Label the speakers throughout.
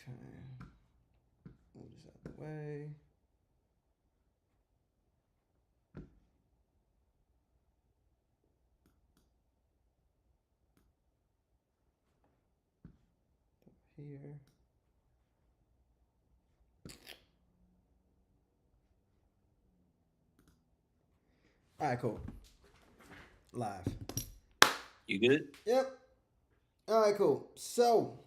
Speaker 1: Okay. Move this out of the way. Here. All right, cool. Live.
Speaker 2: You good?
Speaker 1: Yep. All right, cool. So,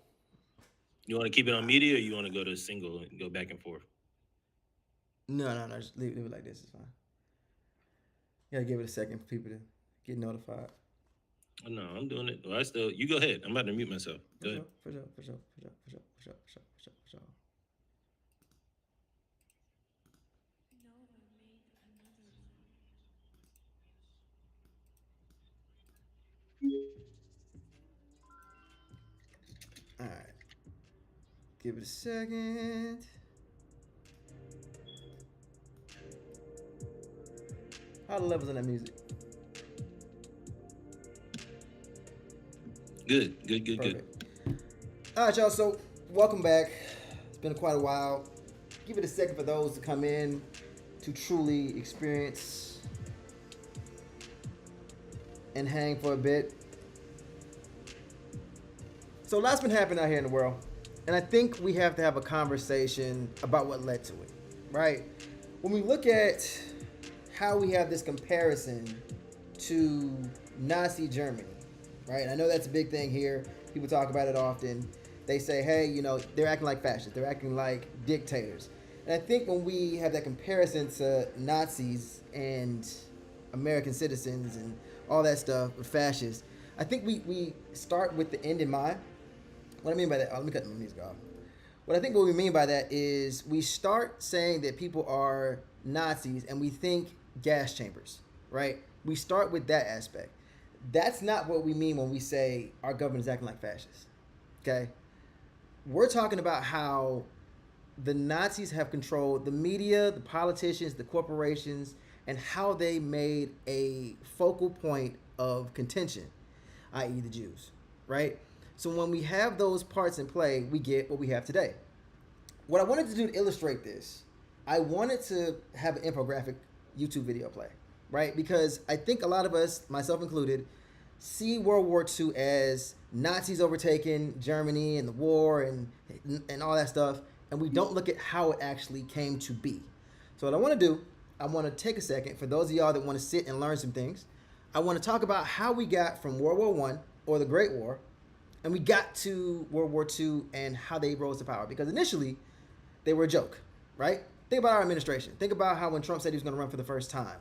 Speaker 2: You want to keep it on media, or you want to go to single and go back and forth?
Speaker 1: no. Just leave it like this. It's fine. You gotta give it a second for people to get notified.
Speaker 2: Oh, no, I'm doing it. Well, I still. You go ahead. I'm about to mute myself.
Speaker 1: For
Speaker 2: Go ahead.
Speaker 1: sure. For sure. For sure. For sure. For sure. For sure. For sure. For sure. For sure. All right. Give it a second. How are the levels on that music?
Speaker 2: Good. Good. Good. Good.
Speaker 1: Perfect. All right, y'all. So, welcome back. It's been quite a while. Give it a second for those to come in to truly experience and hang for a bit. So, lots been happening out here in the world, and I think we have to have a conversation about what led to it, right? When we look at how we have this comparison to Nazi Germany, right? And I know that's a big thing here. People talk about it often. They say, hey, they're acting like fascists. They're acting like dictators. And I think when we have that comparison to Nazis and American citizens and all that stuff, fascists, I think we start with the end in mind. What I mean by that, let me cut the music off. What we mean by that is we start saying that people are Nazis and we think gas chambers, right? We start with that aspect. That's not what we mean when we say our government is acting like fascists. Okay? We're talking about how the Nazis have controlled the media, the politicians, the corporations, and how they made a focal point of contention, i.e., the Jews, right? So when we have those parts in play, we get what we have today. What I wanted to do to illustrate this, I wanted to have an infographic YouTube video play, right? Because I think a lot of us, myself included, see World War II as Nazis overtaking Germany and the war and all that stuff, and we don't look at how it actually came to be. So what I want to do, I want to take a second for those of y'all that want to sit and learn some things. I want to talk about how we got from World War One or the Great War, and we got to World War II and how they rose to power. Because initially, they were a joke, right? Think about our administration. Think about how when Trump said he was going to run for the first time.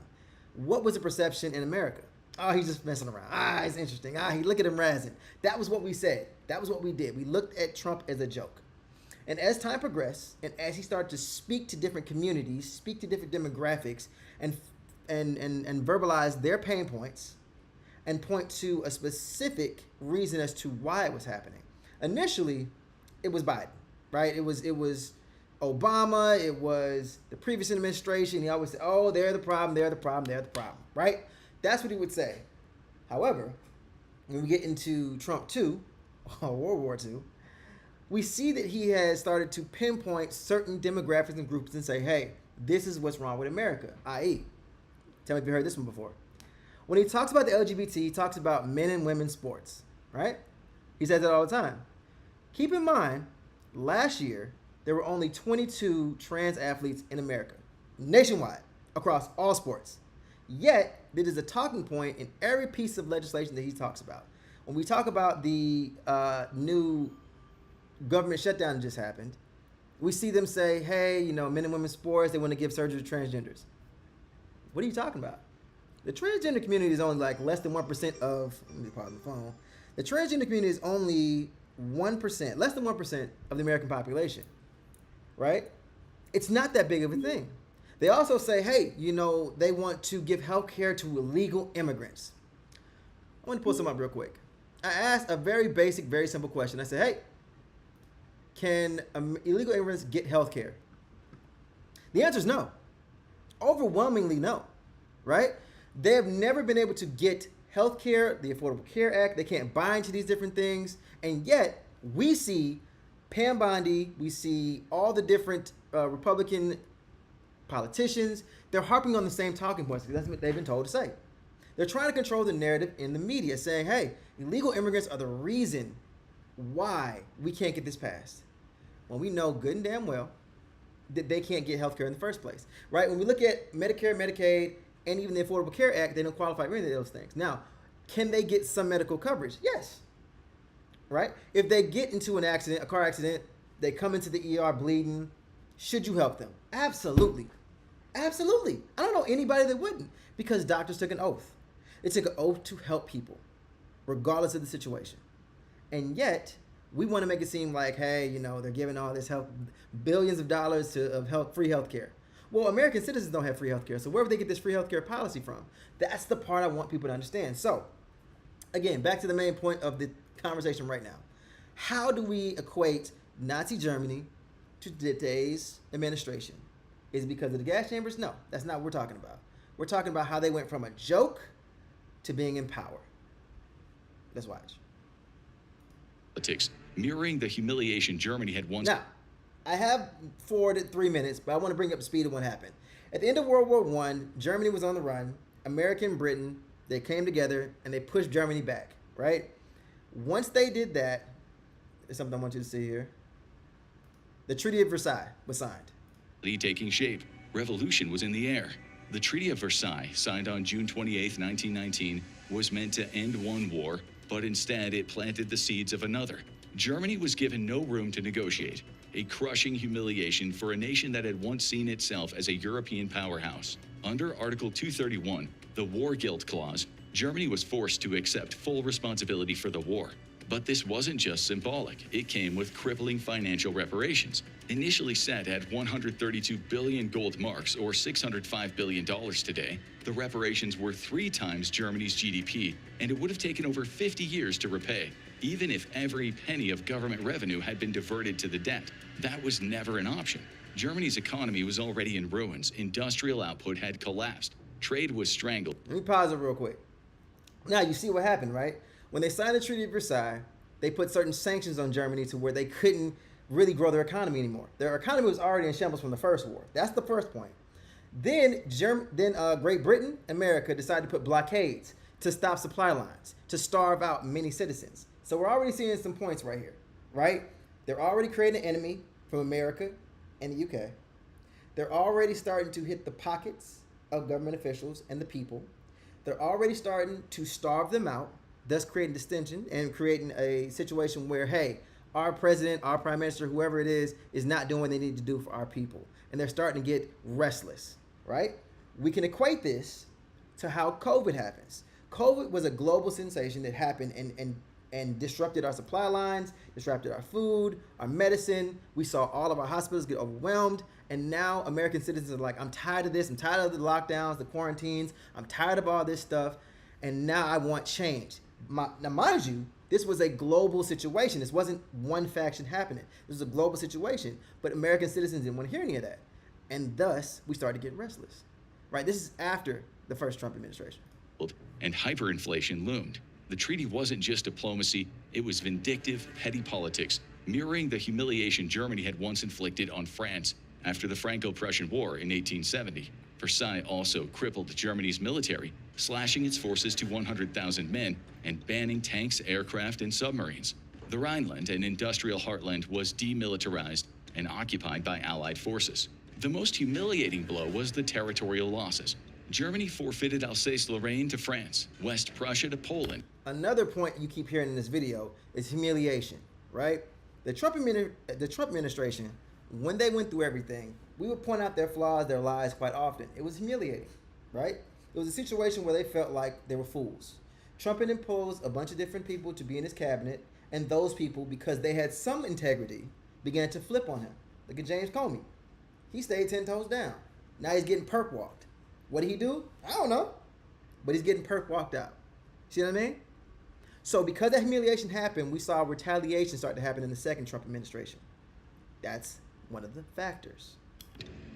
Speaker 1: What was the perception in America? Oh, he's just messing around. Ah, he's interesting. Ah, he look at him razzing. That was what we said. That was what we did. We looked at Trump as a joke. And as time progressed, and as he started to speak to different communities, speak to different demographics, and verbalize their pain points, and point to a specific reason as to why it was happening. Initially, it was Biden, right? It was Obama. It was the previous administration. He always said, "Oh, they're the problem. They're the problem. They're the problem." Right? That's what he would say. However, when we get into Trump 2, or World War II, we see that he has started to pinpoint certain demographics and groups and say, hey, this is what's wrong with America, i.e., tell me if you heard this one before. When he talks about the LGBT, he talks about men and women's sports, right? He says that all the time. Keep in mind, last year, there were only 22 trans athletes in America, nationwide, across all sports. Yet, it is a talking point in every piece of legislation that he talks about. When we talk about the new government shutdown that just happened, we see them say, hey, men and women's sports, they want to give surgery to transgenders. What are you talking about? The transgender community is only like less than 1% of, let me pause the phone. The transgender community is only 1%, less than 1% of the American population, right? It's not that big of a thing. They also say, hey, they want to give health care to illegal immigrants. I want to pull some up real quick. I asked a very basic, very simple question. I said, hey, can illegal immigrants get health care? The answer is no. Overwhelmingly no, right? They have never been able to get health care, the Affordable Care Act. They can't buy into these different things. And yet, we see Pam Bondi, we see all the different Republican politicians. They're harping on the same talking points because that's what they've been told to say. They're trying to control the narrative in the media, saying, hey, illegal immigrants are the reason why we can't get this passed. When we know good and damn well that they can't get health care in the first place, right? When we look at Medicare, Medicaid, and even the Affordable Care Act, they don't qualify for any of those things. Now, can they get some medical coverage? Yes. Right? If they get into an accident, a car accident, they come into the ER bleeding, should you help them? Absolutely. Absolutely. I don't know anybody that wouldn't, because doctors took an oath. They took an oath to help people, regardless of the situation. And yet, we want to make it seem like, hey, you know, they're giving all this help, billions of dollars of free health care. Well, American citizens don't have free health care, so where would they get this free health care policy from? That's the part I want people to understand. So, again, back to the main point of the conversation right now. How do we equate Nazi Germany to today's administration? Is it because of the gas chambers? No, that's not what we're talking about. We're talking about how they went from a joke to being in power. Let's watch.
Speaker 3: Politics, mirroring the humiliation Germany had once.
Speaker 1: Now, I have forwarded 3 minutes, but I want to bring up the speed of what happened. At the end of World War I, Germany was on the run. America and Britain, they came together and they pushed Germany back, right? Once they did that, there's something I want you to see here. The Treaty of Versailles was signed.
Speaker 3: Taking shape, revolution was in the air. The Treaty of Versailles, signed on June 28, 1919, was meant to end one war, but instead it planted the seeds of another. Germany was given no room to negotiate, a crushing humiliation for a nation that had once seen itself as a European powerhouse. Under Article 231, the War Guilt Clause, Germany was forced to accept full responsibility for the war. But this wasn't just symbolic. It came with crippling financial reparations. Initially set at 132 billion gold marks, or $605 billion today, the reparations were 3 times Germany's GDP, and it would have taken over 50 years to repay, even if every penny of government revenue had been diverted to the debt. That was never an option. Germany's economy was already in ruins. Industrial output had collapsed. Trade was strangled.
Speaker 1: Let me pause it real quick. Now, you see what happened, right? When they signed the Treaty of Versailles, they put certain sanctions on Germany to where they couldn't really grow their economy anymore. Their economy was already in shambles from the first war. That's the first point. Then Great Britain, America decided to put blockades to stop supply lines, to starve out many citizens. So we're already seeing some points right here, right? They're already creating an enemy from America and the UK. They're already starting to hit the pockets of government officials and the people. They're already starting to starve them out, thus creating distinction and creating a situation where, hey, our president, our prime minister, whoever it is not doing what they need to do for our people. And they're starting to get restless, right? We can equate this to how COVID happens. COVID was a global sensation that happened and disrupted our supply lines, disrupted our food, our medicine. We saw all of our hospitals get overwhelmed. And now American citizens are like, I'm tired of this. I'm tired of the lockdowns, the quarantines. I'm tired of all this stuff. And now I want change. Now, mind you, this was a global situation. This wasn't one faction happening. This was a global situation. But American citizens didn't want to hear any of that. And thus, we started to get restless. Right? This is after the first Trump administration.
Speaker 3: And hyperinflation loomed. The treaty wasn't just diplomacy, it was vindictive, petty politics, mirroring the humiliation Germany had once inflicted on France after the Franco-Prussian War in 1870. Versailles also crippled Germany's military, slashing its forces to 100,000 men and banning tanks, aircraft, and submarines. The Rhineland, an industrial heartland, was demilitarized and occupied by Allied forces. The most humiliating blow was the territorial losses. Germany forfeited Alsace-Lorraine to France, West Prussia to Poland.
Speaker 1: Another point you keep hearing in this video is humiliation, right? The Trump administration, when they went through everything, we would point out their flaws, their lies quite often. It was humiliating, right? It was a situation where they felt like they were fools. Trump had imposed a bunch of different people to be in his cabinet, and those people, because they had some integrity, began to flip on him. Look at James Comey. He stayed 10 toes down. Now he's getting perp walked. What did he do? I don't know. But he's getting perp walked out. See what I mean? So because that humiliation happened, we saw retaliation start to happen in the second Trump administration. That's one of the factors.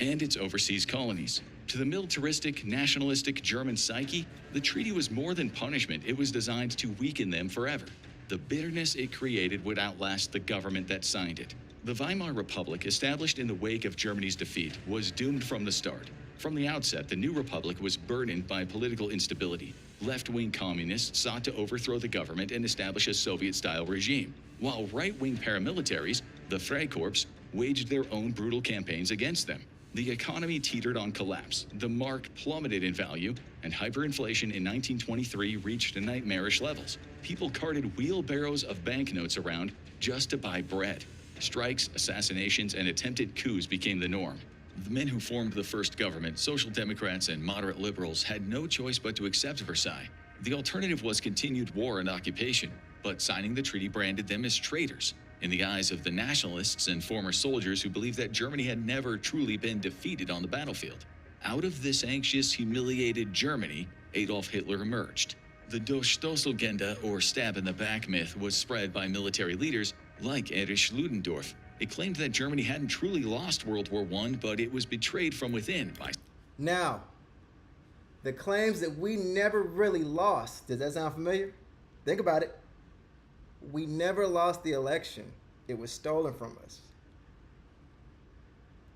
Speaker 3: And its overseas colonies. To the militaristic, nationalistic German psyche, the treaty was more than punishment. It was designed to weaken them forever. the bitterness it created would outlast the government that signed it. The Weimar Republic, established in the wake of Germany's defeat, was doomed from the start. From the outset, the new republic was burdened by political instability. Left-wing communists sought to overthrow the government and establish a Soviet-style regime, while right-wing paramilitaries, the Freikorps, waged their own brutal campaigns against them. The economy teetered on collapse, the mark plummeted in value, and hyperinflation in 1923 reached nightmarish levels. People carted wheelbarrows of banknotes around just to buy bread. Strikes, assassinations, and attempted coups became the norm. The men who formed the first government, Social Democrats and moderate liberals, had no choice but to accept Versailles. The alternative was continued war and occupation, but signing the treaty branded them as traitors in the eyes of the nationalists and former soldiers who believed that Germany had never truly been defeated on the battlefield. Out of this anxious, humiliated Germany, Adolf Hitler emerged. The Durchstoßlegende, or stab in the back myth, was spread by military leaders like Erich Ludendorff. It claimed that Germany hadn't truly lost World War I, but it was betrayed from within by...
Speaker 1: Now, the claims that we never really lost, does that sound familiar? Think about it. We never lost the election. It was stolen from us.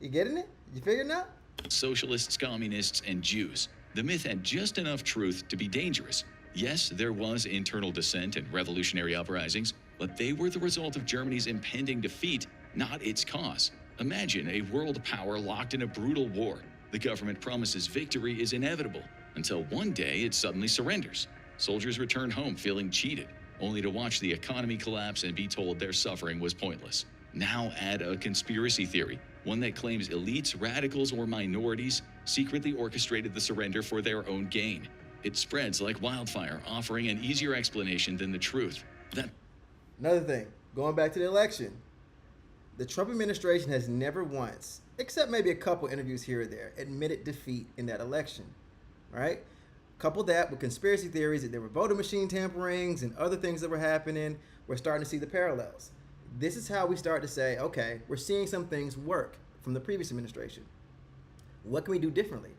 Speaker 1: You getting it? You figuring it out?
Speaker 3: Socialists, communists, and Jews. The myth had just enough truth to be dangerous. Yes, there was internal dissent and revolutionary uprisings, but they were the result of Germany's impending defeat, not its cause. Imagine a world power locked in a brutal war. The government promises victory is inevitable, until one day it suddenly surrenders. Soldiers return home feeling cheated, only to watch the economy collapse and be told their suffering was pointless. Now add a conspiracy theory, one that claims elites, radicals, or minorities secretly orchestrated the surrender for their own gain. It spreads like wildfire, offering an easier explanation than the truth.
Speaker 1: Another thing, going back to the election, the Trump administration has never once, except maybe a couple interviews here or there, admitted defeat in that election, right? Couple that with conspiracy theories that there were voter machine tamperings and other things that were happening, we're starting to see the parallels. This is how we start to say, okay, we're seeing some things work from the previous administration. What can we do differently?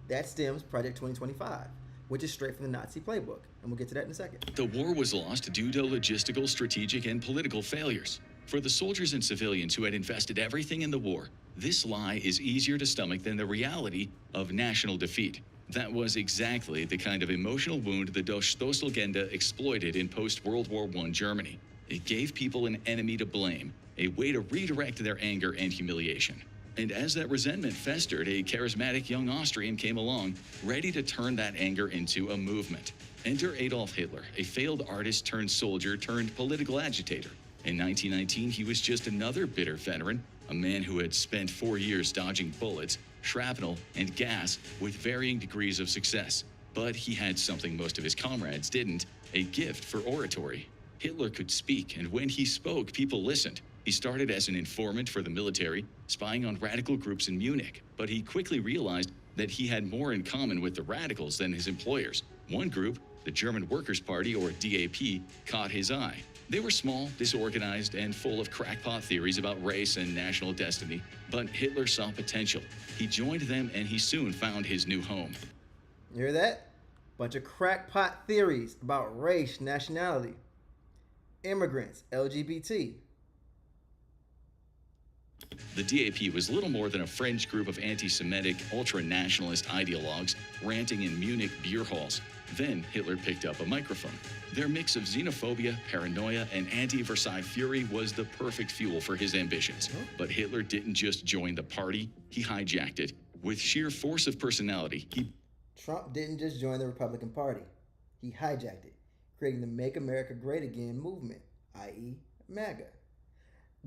Speaker 1: That stems Project 2025, which is straight from the Nazi playbook, and we'll get to that in a second.
Speaker 3: The war was lost due to logistical, strategic, and political failures. For the soldiers and civilians who had invested everything in the war, this lie is easier to stomach than the reality of national defeat. That was exactly the kind of emotional wound the Durchstoßlegende exploited in post-World War I Germany. It gave people an enemy to blame, a way to redirect their anger and humiliation. And as that resentment festered, a charismatic young Austrian came along, ready to turn that anger into a movement. Enter Adolf Hitler, a failed artist turned soldier turned political agitator. In 1919, he was just another bitter veteran, a man who had spent 4 years dodging bullets, shrapnel, and gas with varying degrees of success. But he had something most of his comrades didn't, a gift for oratory. Hitler could speak, and when he spoke, people listened. He started as an informant for the military, spying on radical groups in Munich, but he quickly realized that he had more in common with the radicals than his employers. One group, the German Workers' Party, or DAP, caught his eye. They were small, disorganized, and full of crackpot theories about race and national destiny, but Hitler saw potential. He joined them, and he soon found his new home.
Speaker 1: You hear that? Bunch of crackpot theories about race, nationality, immigrants, LGBT.
Speaker 3: The DAP was little more than a fringe group of anti-Semitic, ultra-nationalist ideologues ranting in Munich beer halls. Then Hitler picked up a microphone. Their mix of xenophobia, paranoia, and anti-Versailles fury was the perfect fuel for his ambitions. But Hitler didn't just join the party, he hijacked it. With sheer force of personality,
Speaker 1: Trump didn't just join the Republican Party. He hijacked it, creating the Make America Great Again movement, i.e. MAGA.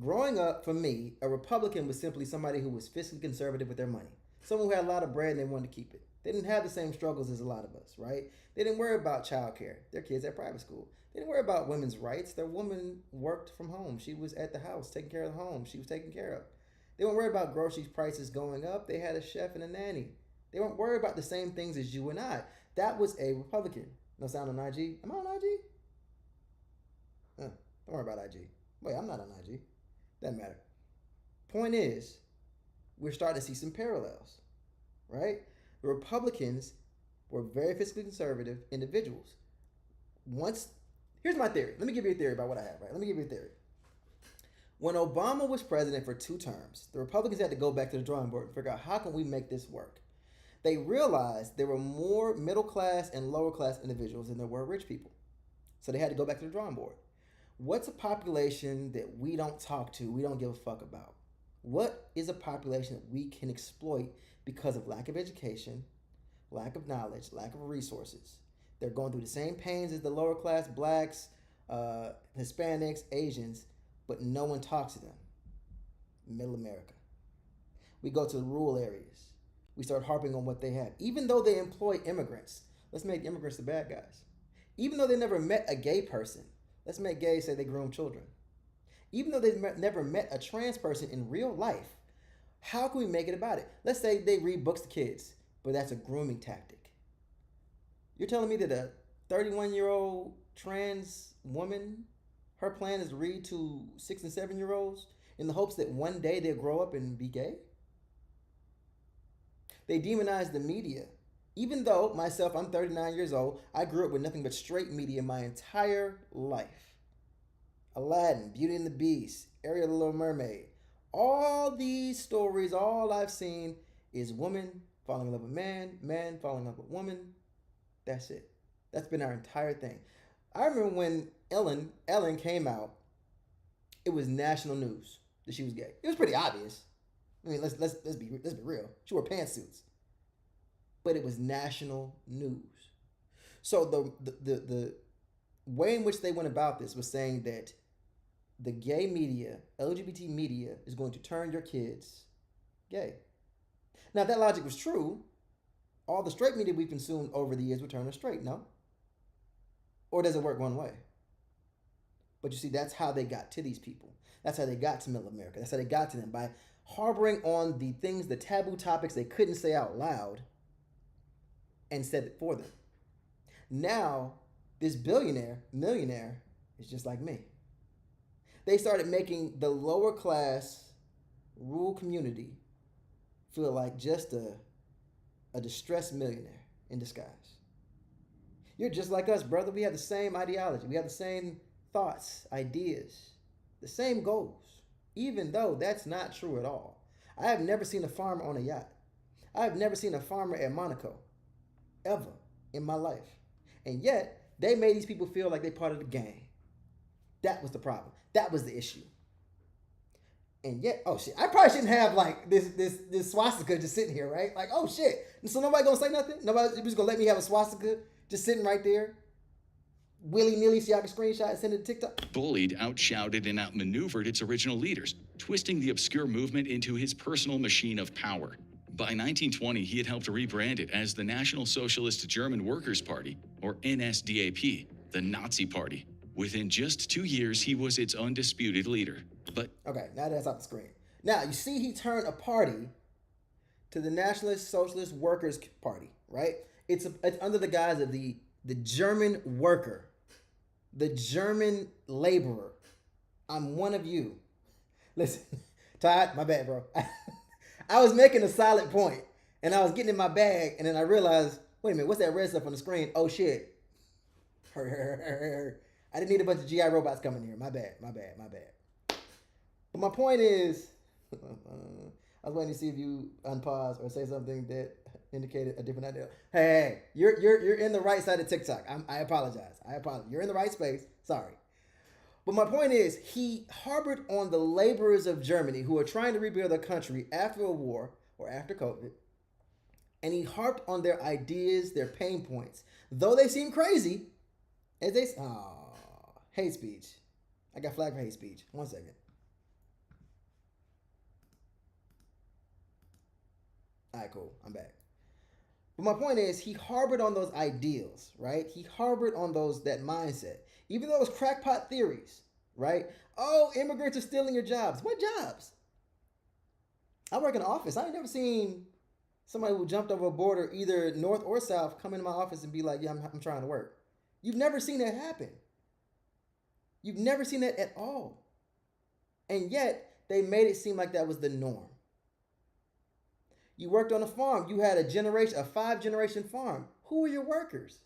Speaker 1: Growing up, for me, a Republican was simply somebody who was fiscally conservative with their money. Someone who had a lot of bread and they wanted to keep it. They didn't have the same struggles as a lot of us, right? They didn't worry about childcare. Their kids at private school. They didn't worry about women's rights. Their woman worked from home. She was at the house taking care of the home. She was taken care of. They weren't worried about grocery prices going up. They had a chef and a nanny. They weren't worried about the same things as you and I. That was a Republican. No sound on IG? Am I on IG? Don't worry about IG. Wait, I'm not on IG. Doesn't matter. Point is, we're starting to see some parallels, right? The Republicans were very fiscally conservative individuals. Once Here's my theory. Let me give you a theory about what I have, right? Let me give you a theory. When Obama was president for 2 terms, the Republicans had to go back to the drawing board and figure out how can we make this work. They realized there were more middle class and lower class individuals than there were rich people. So they had to go back to the drawing board. What's a population that we don't talk to, we don't give a fuck about? What is a population that we can exploit because of lack of education, lack of knowledge, lack of resources? They're going through the same pains as the lower class, blacks, Hispanics, Asians, but no one talks to them. Middle America. We go to the rural areas. We start harping on what they have. Even though they employ immigrants, let's make immigrants the bad guys. Even though they never met a gay person, let's make gays say they groom children. Even though they've never met a trans person in real life, how can we make it about it? Let's say they read books to kids, but that's a grooming tactic. You're telling me that a 31-year-old trans woman, her plan is to read to 6 and 7-year-olds in the hopes that one day they'll grow up and be gay? They demonize the media. Even though myself, I'm 39 years old, I grew up with nothing but straight media my entire life. Aladdin, Beauty and the Beast, Ariel the Little Mermaid. All these stories, all I've seen is woman falling in love with man, man falling in love with woman. That's it. That's been our entire thing. I remember when Ellen came out, it was national news that she was gay. It was pretty obvious. I mean, let's be real. She wore pantsuits, but it was national news. So the way in which they went about this was saying that the gay media, LGBT media, is going to turn your kids gay. Now, if that logic was true, all the straight media we've consumed over the years would turn us straight, no? Or does it work one way? But you see, that's how they got to these people. That's how they got to middle America. That's how they got to them, by harboring on the things, the taboo topics they couldn't say out loud, and said it for them. Now, this millionaire is just like me. They started making the lower class rural community feel like just a distressed millionaire in disguise. You're just like us, brother. We have the same ideology. We have the same thoughts, ideas, the same goals, even though that's not true at all. I have never seen a farmer on a yacht. I have never seen a farmer at Monaco, ever in my life. And yet, they made these people feel like they're part of the gang. That was the problem. That was the issue. And yet, oh shit, I probably shouldn't have like this swastika just sitting here, right? Like, oh shit. So nobody gonna say nothing? Nobody just gonna let me have a swastika just sitting right there? Willy-nilly so y'all can screenshot and send it to TikTok?
Speaker 3: Bullied, outshouted, and outmaneuvered its original leaders, twisting the obscure movement into his personal machine of power. By 1920, he had helped rebrand it as the National Socialist German Workers' Party, or NSDAP, the Nazi Party. Within just 2 years, he was its undisputed leader. But
Speaker 1: okay, now that's off the screen. Now, you see he turned a party to the Nationalist Socialist Workers' Party, right? It's under the guise of the German worker, the German laborer. I'm one of you. Listen, Todd, my bad, bro. I was making a solid point, and I was getting in my bag, and then I realized, wait a minute, what's that red stuff on the screen? Oh, shit. I didn't need a bunch of GI robots coming here. My bad. But my point is, I was waiting to see if you unpause or say something that indicated a different idea. Hey, you're in the right side of TikTok. I apologize. You're in the right space. Sorry. But my point is, he harbored on the laborers of Germany who are trying to rebuild their country after a war or after COVID. And he harped on their ideas, their pain points. Though they seem crazy, as they... hate speech. I got flagged for hate speech. 1 second. All right, cool. I'm back. But my point is, he harbored on those ideals, right? He harbored on that mindset. Even though it was crackpot theories, right? Oh, immigrants are stealing your jobs. What jobs? I work in an office. I ain't never seen somebody who jumped over a border, either north or south, come into my office and be like, yeah, I'm trying to work. You've never seen that happen. You've never seen that at all. And yet, they made it seem like that was the norm. You worked on a farm. You had a 5-generation farm. Who were your workers?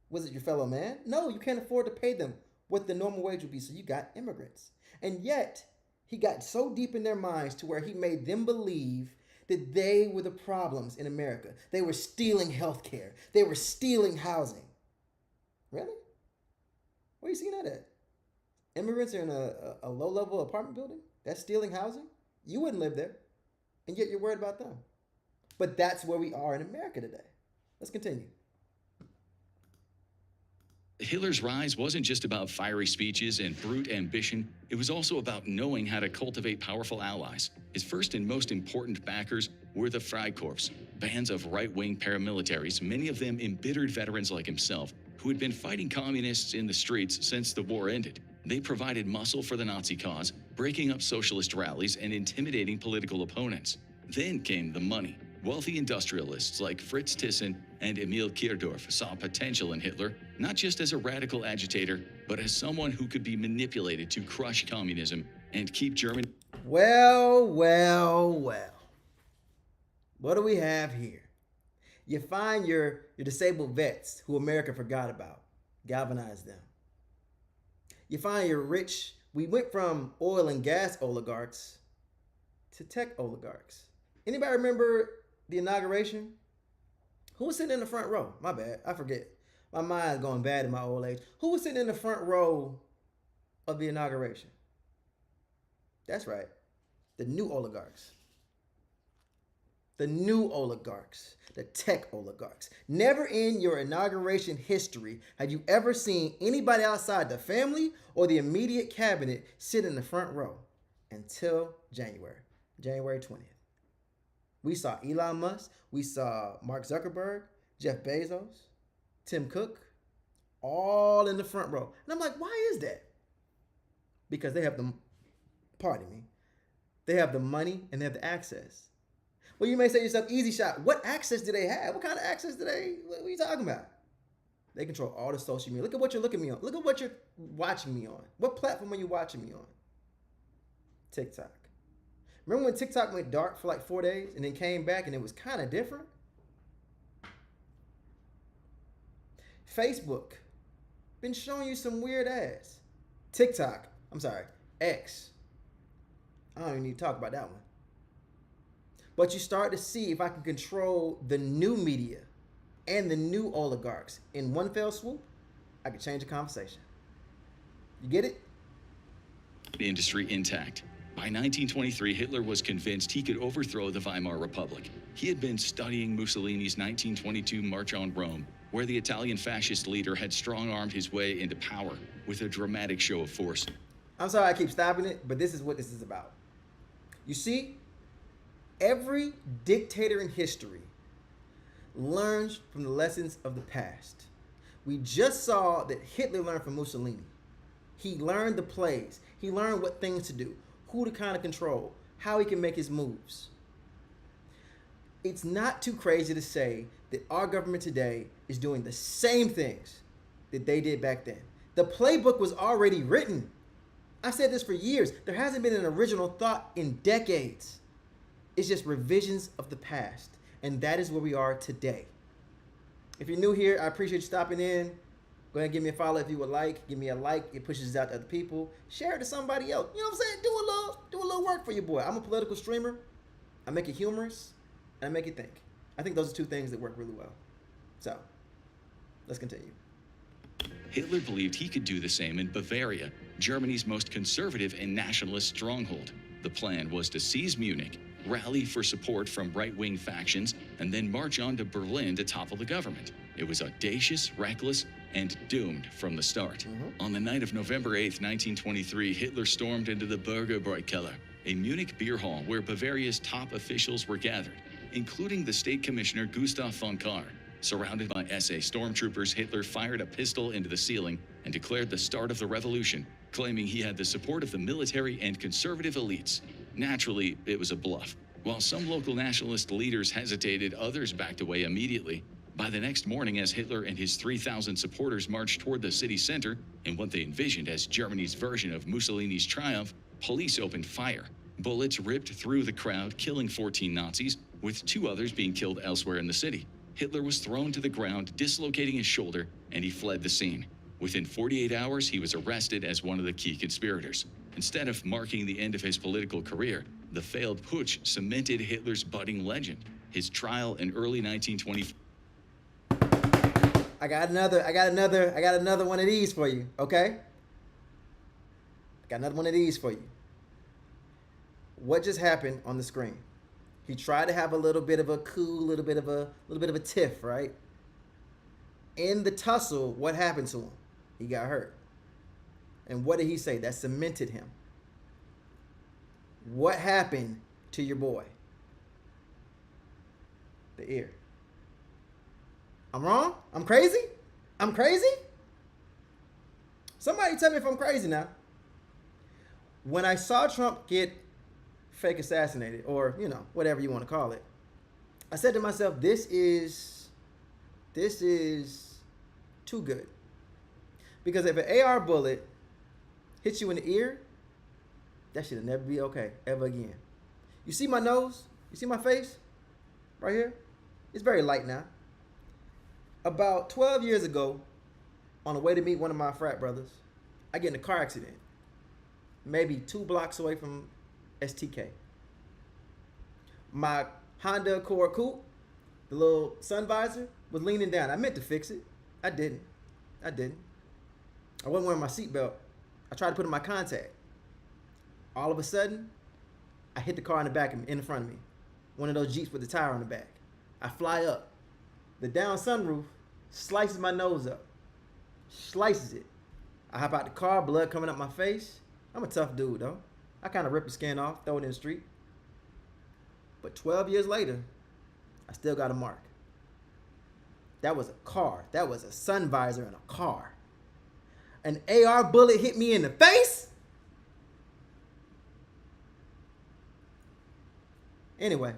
Speaker 1: Was it your fellow man? No, you can't afford to pay them. what the normal wage would be. So you got immigrants. And yet, he got so deep in their minds to where he made them believe that they were the problems in America. They were stealing healthcare. They were stealing housing. Really? Where you seen that at? Immigrants are in a low-level apartment building? That's stealing housing? You wouldn't live there. And yet you're worried about them. But that's where we are in America today. Let's continue.
Speaker 3: Hitler's rise wasn't just about fiery speeches and brute ambition. It was also about knowing how to cultivate powerful allies. His first and most important backers were the Freikorps, bands of right-wing paramilitaries, many of them embittered veterans like himself, who had been fighting communists in the streets since the war ended. They provided muscle for the Nazi cause, breaking up socialist rallies and intimidating political opponents. Then came the money. Wealthy industrialists like Fritz Thyssen and Emil Kirdorf saw potential in Hitler, not just as a radical agitator, but as someone who could be manipulated to crush communism and keep Germany.
Speaker 1: Well. What do we have here? You find your disabled vets who America forgot about, galvanize them. You find your rich, we went from oil and gas oligarchs to tech oligarchs. Anybody remember the inauguration? Who was sitting in the front row? My bad, I forget. My mind's going bad in my old age. Who was sitting in the front row of the inauguration? That's right, the new oligarchs. The new oligarchs, the tech oligarchs. Never in your inauguration history have you ever seen anybody outside the family or the immediate cabinet sit in the front row until January 20th. We saw Elon Musk, we saw Mark Zuckerberg, Jeff Bezos, Tim Cook, all in the front row. And I'm like, why is that? Because they have they have the money and they have the access. Well, you may say to yourself, easy shot. What access do they have? What kind of access do they, what are you talking about? They control all the social media. Look at what you're looking at me on. Look at what you're watching me on. What platform are you watching me on? TikTok. Remember when TikTok went dark for like 4 days and then came back and it was kind of different? Facebook. Been showing you some weird ads. TikTok. I'm sorry. X. I don't even need to talk about that one. But you start to see if I can control the new media and the new oligarchs in one fell swoop, I could change the conversation. You get it?
Speaker 3: Industry intact. By 1923, Hitler was convinced he could overthrow the Weimar Republic. He had been studying Mussolini's 1922 March on Rome, where the Italian fascist leader had strong-armed his way into power with a dramatic show of force.
Speaker 1: I'm sorry I keep stopping it, but this is what this is about. You see, every dictator in history learns from the lessons of the past. We just saw that Hitler learned from Mussolini. He learned the plays. He learned what things to do, who to kind of control, how he can make his moves. It's not too crazy to say that our government today is doing the same things that they did back then. The playbook was already written. I said this for years. There hasn't been an original thought in decades. It's just revisions of the past. And that is where we are today. If you're new here, I appreciate you stopping in. Go ahead and give me a follow if you would like. Give me a like. It pushes it out to other people. Share it to somebody else. You know what I'm saying? Do a little work for your boy. I'm a political streamer. I make it humorous. And I make it think. I think those are two things that work really well. So, let's continue.
Speaker 3: Hitler believed he could do the same in Bavaria, Germany's most conservative and nationalist stronghold. The plan was to seize Munich, rally for support from right-wing factions, and then march on to Berlin to topple the government. It was audacious, reckless, and doomed from the start. On the night of November 8th, 1923, Hitler stormed into the Bürgerbräukeller, a Munich beer hall where Bavaria's top officials were gathered, including the state commissioner Gustav von Kahr. Surrounded by SA stormtroopers, Hitler fired a pistol into the ceiling and declared the start of the revolution, claiming he had the support of the military and conservative elites. Naturally, it was a bluff. While some local nationalist leaders hesitated, others backed away immediately. By the next morning, as Hitler and his 3,000 supporters marched toward the city center in what they envisioned as Germany's version of Mussolini's triumph, police opened fire. Bullets ripped through the crowd, killing 14 Nazis, with 2 others being killed elsewhere in the city. Hitler was thrown to the ground, dislocating his shoulder, and he fled the scene. Within 48 hours, he was arrested as one of the key conspirators. Instead of marking the end of his political career, the failed putsch cemented Hitler's budding legend. His trial in early 1920.
Speaker 1: I got another one of these for you, okay? I got another one of these for you. What just happened on the screen? He tried to have a little bit of a coup, a little bit of a tiff, right? In the tussle, what happened to him? He got hurt. And what did he say? That cemented him. What happened to your boy? The ear. I'm wrong? I'm crazy? I'm crazy? Somebody tell me if I'm crazy now. When I saw Trump get fake assassinated, or, you know, whatever you want to call it, I said to myself, this is too good. Because if an AR bullet hits you in the ear, that should never be okay ever again. You see my nose? You see my face? Right here? It's very light now. About 12 years ago, on the way to meet one of my frat brothers, I get in a car accident. Maybe 2 blocks away from STK. My Honda Accord Coupe, the little sun visor, was leaning down. I meant to fix it. I didn't. I wasn't wearing my seatbelt. I tried to put in my contact. All of a sudden, I hit the car in the back in front of me. One of those Jeeps with the tire on the back. I fly up. The down sunroof slices my nose up. Slices it. I hop out the car, blood coming up my face. I'm a tough dude, though. I kind of rip the skin off, throw it in the street. But 12 years later, I still got a mark. That was a car. That was a sun visor in a car. An AR bullet hit me in the face? Anyway,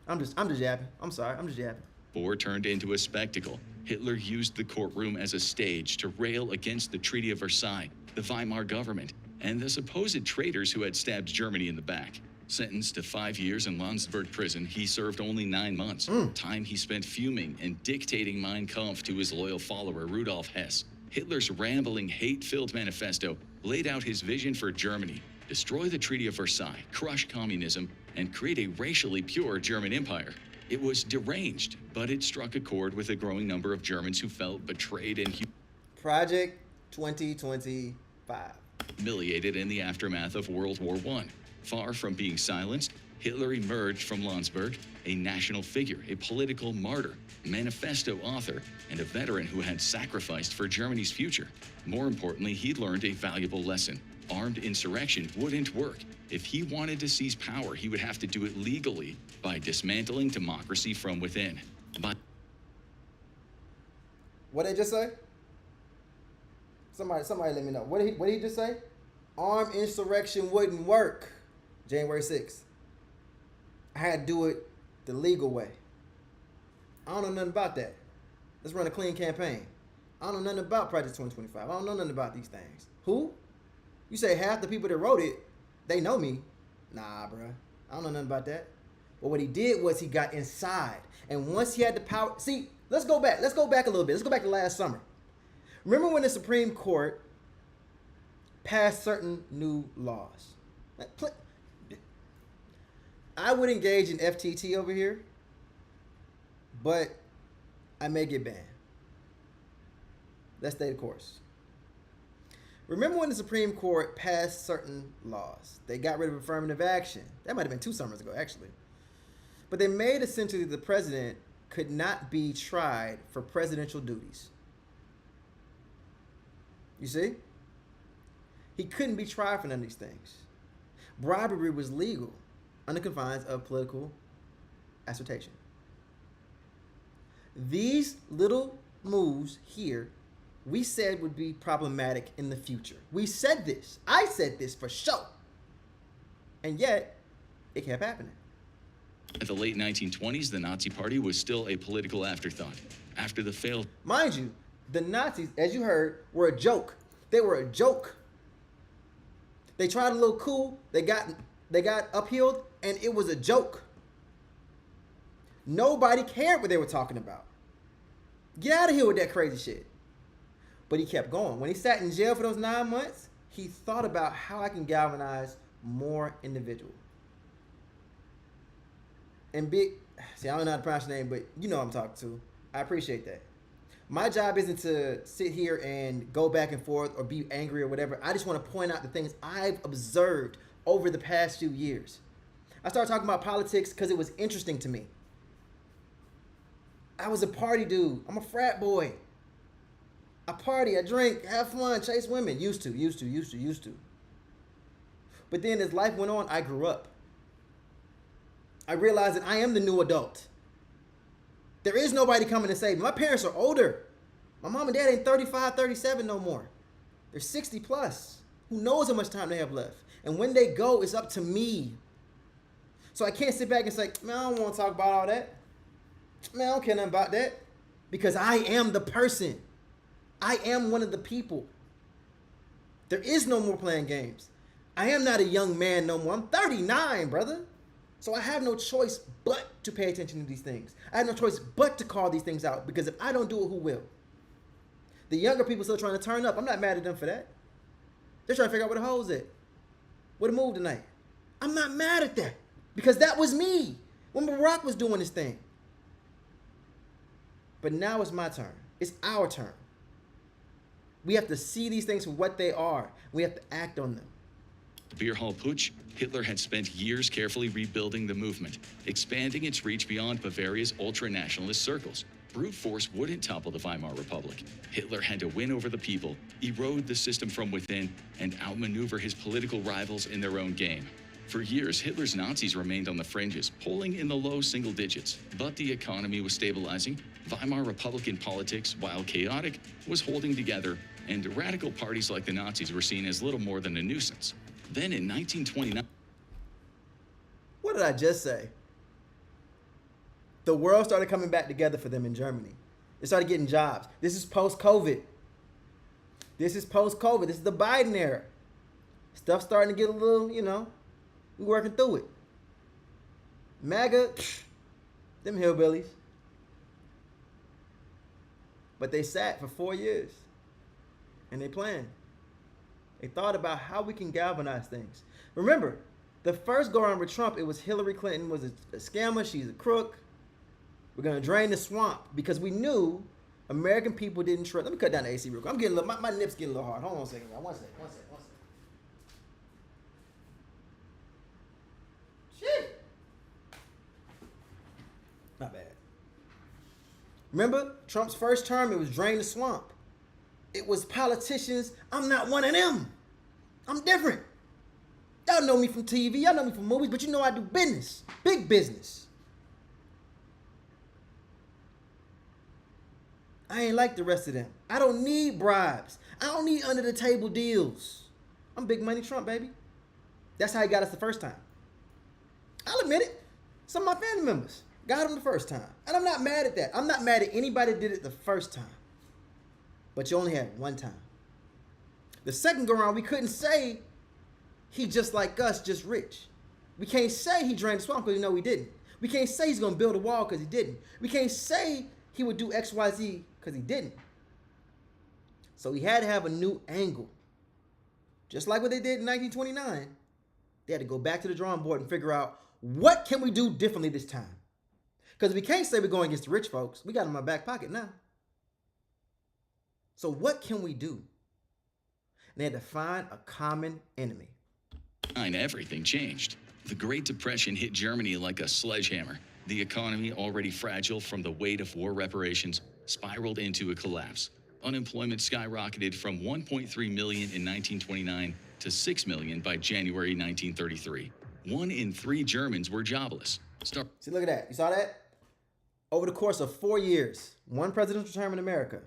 Speaker 1: I'm just yapping. I'm sorry, I'm just yapping.
Speaker 3: War turned into a spectacle. Hitler used the courtroom as a stage to rail against the Treaty of Versailles, the Weimar government, and the supposed traitors who had stabbed Germany in the back. Sentenced to 5 years in Landsberg prison, he served only 9 months. Time he spent fuming and dictating Mein Kampf to his loyal follower, Rudolf Hess. Hitler's rambling, hate-filled manifesto laid out his vision for Germany: destroy the Treaty of Versailles, crush communism, and create a racially pure German empire. It was deranged, but it struck a chord with a growing number of Germans who felt betrayed and
Speaker 1: Project 2025.
Speaker 3: humiliated in the aftermath of World War I. Far from being silenced, Hitler emerged from Landsberg a national figure, a political martyr, manifesto author, and a veteran who had sacrificed for Germany's future. More importantly, he learned a valuable lesson. Armed insurrection wouldn't work. If he wanted to seize power, he would have to do it legally by dismantling democracy from within. But
Speaker 1: What did he just say? Somebody let me know. What did he just say? Armed insurrection wouldn't work. January 6th. I had to do it the legal way. I don't know nothing about that. Let's run a clean campaign. I don't know nothing about Project 2025. I don't know nothing about these things. Who? You say half the people that wrote it, they know me. Nah, bruh. I don't know nothing about that. But what he did was he got inside. And once he had the power... See, let's go back. Let's go back a little bit. Let's go back to last summer. Remember when the Supreme Court passed certain new laws? I would engage in FTT over here, but I may get banned. Let's stay the course. Remember when the Supreme Court passed certain laws? They got rid of affirmative action. That might have been 2 summers ago, actually. But they made essentially the president could not be tried for presidential duties. You see? He couldn't be tried for none of these things. Bribery was legal under confines of political assertion. These little moves here, we said would be problematic in the future. We said this. I said this for sure. And yet, it kept happening.
Speaker 3: at the late 1920s, the Nazi Party was still a political afterthought. After the failed...
Speaker 1: Mind you, the Nazis, as you heard, were a joke. They were a joke. They tried a little coup. They got uphealed, and it was a joke. Nobody cared what they were talking about. Get out of here with that crazy shit. But he kept going. When he sat in jail for those 9 months, he thought about how I can galvanize more individuals. And see, I don't know how to pronounce your name, but you know what I'm talking to. I appreciate that. My job isn't to sit here and go back and forth or be angry or whatever. I just want to point out the things I've observed over the past few years. I started talking about politics because it was interesting to me. I was a party dude. I'm a frat boy. I party, I drink, have fun, chase women. Used to. But then as life went on, I grew up. I realized that I am the new adult. There is nobody coming to save me. My parents are older. My mom and dad ain't 35, 37 no more. They're 60 plus. Who knows how much time they have left? And when they go, it's up to me. So I can't sit back and say, man, I don't want to talk about all that. Man, I don't care nothing about that. Because I am the person. I am one of the people. There is no more playing games. I am not a young man no more. I'm 39, brother. So I have no choice but to pay attention to these things. I have no choice but to call these things out, because if I don't do it, who will? The younger people still trying to turn up. I'm not mad at them for that. They're trying to figure out where the hoes at. Where to move tonight. I'm not mad at that, because that was me when Barack was doing his thing. But now it's my turn. It's our turn. We have to see these things for what they are. We have to act on them.
Speaker 3: The Beer Hall Putsch, Hitler had spent years carefully rebuilding the movement, expanding its reach beyond Bavaria's ultra-nationalist circles. Brute force wouldn't topple the Weimar Republic. Hitler had to win over the people, erode the system from within, and outmaneuver his political rivals in their own game. For years, Hitler's Nazis remained on the fringes, polling in the low single digits. But the economy was stabilizing, Weimar Republican politics, while chaotic, was holding together, and radical parties like the Nazis were seen as little more than a nuisance. Then in 1929...
Speaker 1: What did I just say? The world started coming back together for them in Germany. They started getting jobs. This is post-COVID. This is the Biden era. Stuff's starting to get a little, we're working through it. MAGA, them hillbillies. But they sat for 4 years. And they planned. They thought about how we can galvanize things. Remember, the first go around with Trump, it was Hillary Clinton was a scammer. She's a crook. We're going to drain the swamp, because we knew American people didn't trust. Let me cut down the AC real quick. I'm getting a little, my nips getting a little hard. Hold on a second, y'all. One second. Shit. Not bad. Remember, Trump's first term, it was drain the swamp. It was politicians. I'm not one of them. I'm different. Y'all know me from TV. Y'all know me from movies, but you know I do business. Big business. I ain't like the rest of them. I don't need bribes. I don't need under the table deals. I'm big money Trump, baby. That's how he got us the first time. I'll admit it. Some of my family members got him the first time. And I'm not mad at that. I'm not mad at anybody that did it the first time. But you only had one time. The second go around, we couldn't say he just like us, just rich. We can't say he drained the swamp because we know he didn't. We can't say he's going to build a wall because he didn't. We can't say he would do X, Y, Z because he didn't. So he had to have a new angle. Just like what they did in 1929. They had to go back to the drawing board and figure out, what can we do differently this time? Because we can't say we're going against the rich folks. We got them in my back pocket now. So what can we do? And they had to find a common enemy.
Speaker 3: Everything changed. The Great Depression hit Germany like a sledgehammer. The economy, already fragile from the weight of war reparations, spiraled into a collapse. Unemployment skyrocketed from 1.3 million in 1929 to 6 million by January 1933. 1 in 3 Germans were jobless.
Speaker 1: See, look at that. You saw that? Over the course of 4 years, one presidential term in America,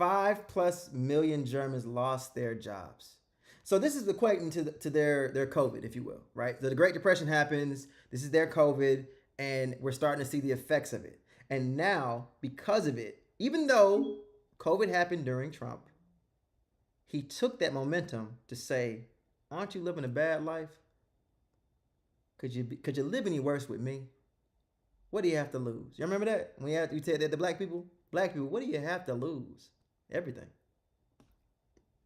Speaker 1: 5+ million Germans lost their jobs. So this is equating to their COVID, if you will, right? So the Great Depression happens. This is their COVID, and we're starting to see the effects of it. And now, because of it, even though COVID happened during Trump, he took that momentum to say, aren't you living a bad life? Could you live any worse with me? What do you have to lose? You remember that? When you said that to black people, what do you have to lose? Everything.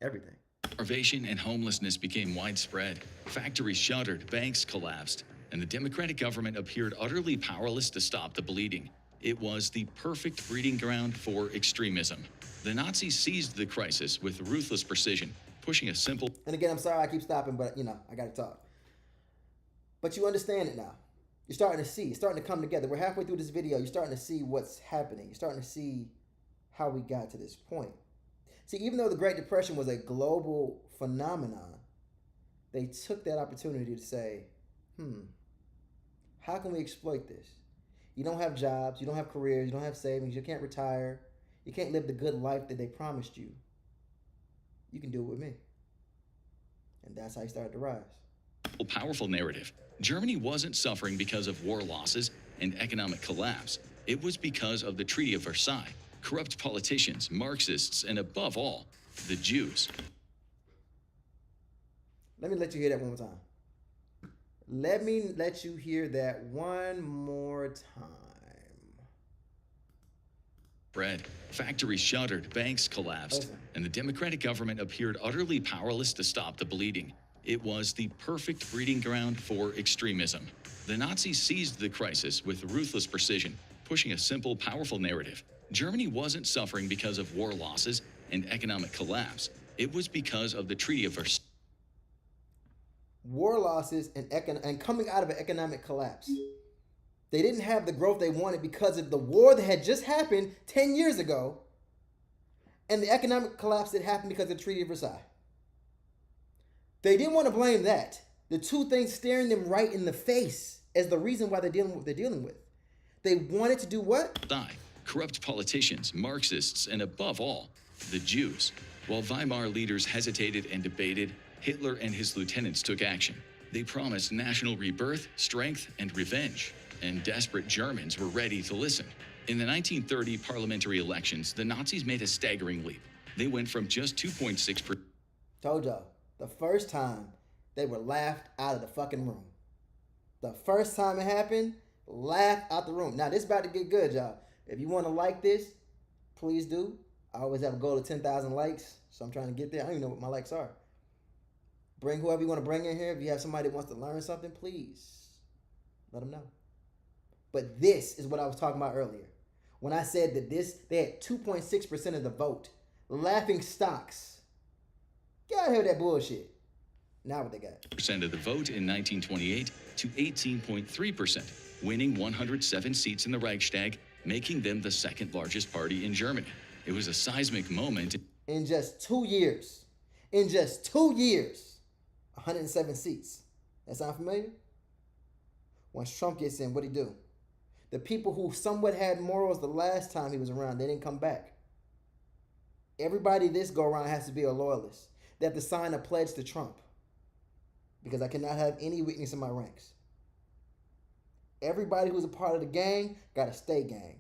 Speaker 1: Everything.
Speaker 3: Starvation and homelessness became widespread. Factories shuttered, banks collapsed, and the democratic government appeared utterly powerless to stop the bleeding. It was the perfect breeding ground for extremism. The Nazis seized the crisis with ruthless precision, pushing a simple.
Speaker 1: And again, I'm sorry I keep stopping, but I got to talk. But you understand it now. You're starting to see. It's starting to come together. We're halfway through this video. You're starting to see what's happening. You're starting to see how we got to this point. See, even though the Great Depression was a global phenomenon, they took that opportunity to say, how can we exploit this? You don't have jobs, you don't have careers, you don't have savings, you can't retire, you can't live the good life that they promised you. You can do it with me. And that's how he started to rise.
Speaker 3: Powerful narrative. Germany wasn't suffering because of war losses and economic collapse. It was because of the Treaty of Versailles, corrupt politicians, Marxists, and above all, the Jews.
Speaker 1: Let me let you hear that one more time. Let me let you hear that one more time.
Speaker 3: Factories shuttered, banks collapsed, and the democratic government appeared utterly powerless to stop the bleeding. It was the perfect breeding ground for extremism. The Nazis seized the crisis with ruthless precision, pushing a simple, powerful narrative. Germany wasn't suffering because of war losses and economic collapse. It was because of the Treaty of Versailles.
Speaker 1: War losses and coming out of an economic collapse. They didn't have the growth they wanted because of the war that had just happened 10 years ago and the economic collapse that happened because of the Treaty of Versailles. They didn't want to blame that. The two things staring them right in the face as the reason why they're dealing with what they're dealing with. They wanted to do what?
Speaker 3: Corrupt politicians, Marxists, and above all, the Jews. While Weimar leaders hesitated and debated, Hitler and his lieutenants took action. They promised national rebirth, strength, and revenge. And desperate Germans were ready to listen. In the 1930 parliamentary elections, the Nazis made a staggering leap. They went from just 2.6%.
Speaker 1: Told y'all, the first time they were laughed out of the fucking room. The first time it happened, laughed out the room. Now, this is about to get good, y'all. If you want to like this, please do. I always have a goal of 10,000 likes, so I'm trying to get there. I don't even know what my likes are. Bring whoever you want to bring in here. If you have somebody that wants to learn something, please let them know. But this is what I was talking about earlier. When I said that they had 2.6% of the vote. Laughing stocks. Get out of here with that bullshit. Now what they got?
Speaker 3: Percent of the vote in 1928 to 18.3%, winning 107 seats in the Reichstag, making them the second largest party in Germany. It was a seismic moment.
Speaker 1: In just 2 years, 107 seats. That sound familiar? Once Trump gets in, what'd he do? The people who somewhat had morals the last time he was around, they didn't come back. Everybody this go around has to be a loyalist. They have to sign a pledge to Trump. Because I cannot have any weakness in my ranks. Everybody who's a part of the gang gotta stay gang.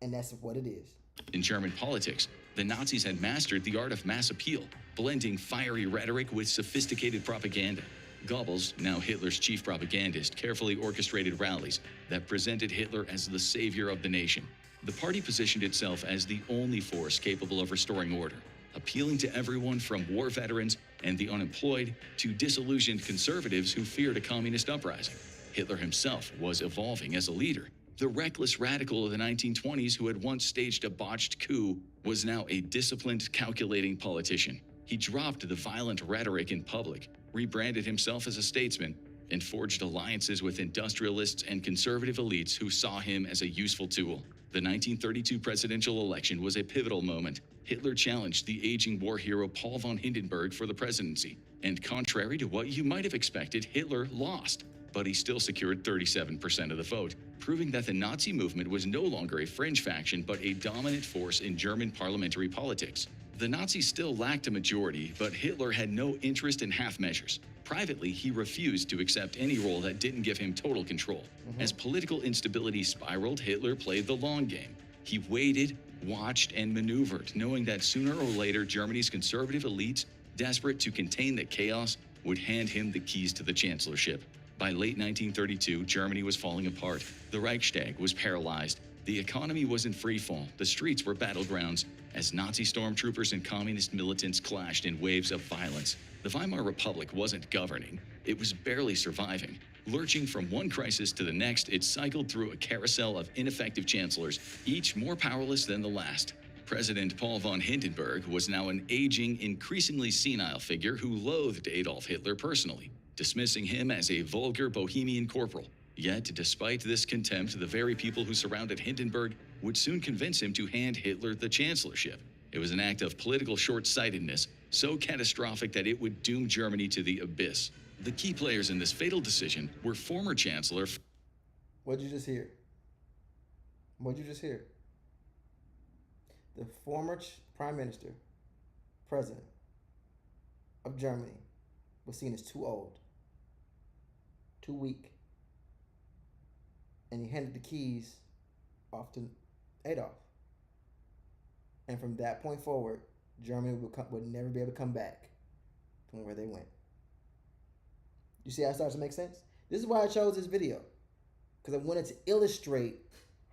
Speaker 1: And that's what it is.
Speaker 3: In German politics, the Nazis had mastered the art of mass appeal, blending fiery rhetoric with sophisticated propaganda. Goebbels, now Hitler's chief propagandist, carefully orchestrated rallies that presented Hitler as the savior of the nation. The party positioned itself as the only force capable of restoring order, appealing to everyone from war veterans and the unemployed to disillusioned conservatives who feared a communist uprising. Hitler himself was evolving as a leader. The reckless radical of the 1920s who had once staged a botched coup was now a disciplined, calculating politician. He dropped the violent rhetoric in public, rebranded himself as a statesman, and forged alliances with industrialists and conservative elites who saw him as a useful tool. The 1932 presidential election was a pivotal moment. Hitler challenged the aging war hero Paul von Hindenburg for the presidency, and contrary to what you might have expected, Hitler lost. But he still secured 37% of the vote, proving that the Nazi movement was no longer a fringe faction but a dominant force in German parliamentary politics. The Nazis still lacked a majority, but Hitler had no interest in half measures. Privately, he refused to accept any role that didn't give him total control. As political instability spiraled, Hitler played the long game. He waited, watched, and maneuvered, knowing that sooner or later Germany's conservative elites, desperate to contain the chaos, would hand him the keys to the chancellorship. By late 1932, Germany was falling apart. The Reichstag was paralyzed. The economy was in freefall, the streets were battlegrounds, as Nazi stormtroopers and communist militants clashed in waves of violence. The Weimar Republic wasn't governing, it was barely surviving. Lurching from one crisis to the next, it cycled through a carousel of ineffective chancellors, each more powerless than the last. President Paul von Hindenburg was now an aging, increasingly senile figure who loathed Adolf Hitler personally, dismissing him as a vulgar bohemian corporal. Yet, despite this contempt, the very people who surrounded Hindenburg would soon convince him to hand Hitler the chancellorship. It was an act of political short-sightedness, so catastrophic that it would doom Germany to the abyss. The key players in this fatal decision were former Chancellor.
Speaker 1: What'd you just hear? What'd you just hear? The former Prime Minister, President of Germany, was seen as too old, too weak, and he handed the keys off to Adolf. And from that point forward, Germany would never be able to come back from where they went. You see how it starts to make sense? This is why I chose this video, because I wanted to illustrate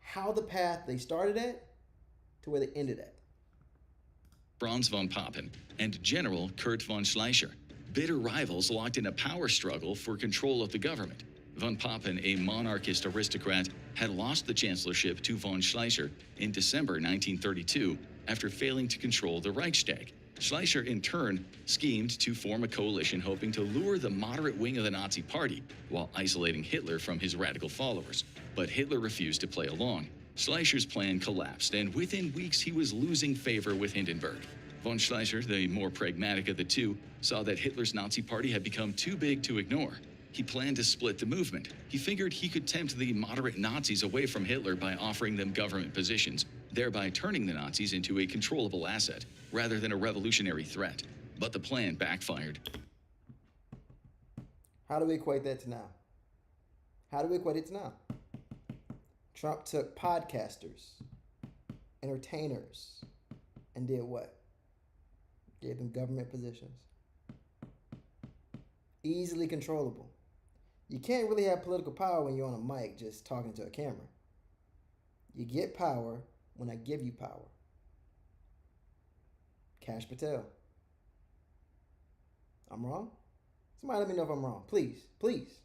Speaker 1: how the path they started at to where they ended at.
Speaker 3: Franz von Papen and General Kurt von Schleicher, bitter rivals locked in a power struggle for control of the government. Von Papen, a monarchist aristocrat, had lost the chancellorship to von Schleicher in December 1932 after failing to control the Reichstag. Schleicher, in turn, schemed to form a coalition hoping to lure the moderate wing of the Nazi Party while isolating Hitler from his radical followers. But Hitler refused to play along. Schleicher's plan collapsed, and within weeks he was losing favor with Hindenburg. Von Schleicher, the more pragmatic of the two, saw that Hitler's Nazi Party had become too big to ignore. He planned to split the movement. He figured he could tempt the moderate Nazis away from Hitler by offering them government positions, thereby turning the Nazis into a controllable asset rather than a revolutionary threat. But the plan backfired.
Speaker 1: How do we equate that to now? How do we equate it to now? Trump took podcasters, entertainers, and did what? Gave them government positions. Easily controllable. You can't really have political power when you're on a mic just talking to a camera. You get power when I give you power. Kash Patel. I'm wrong? Somebody let me know if I'm wrong. Please, please.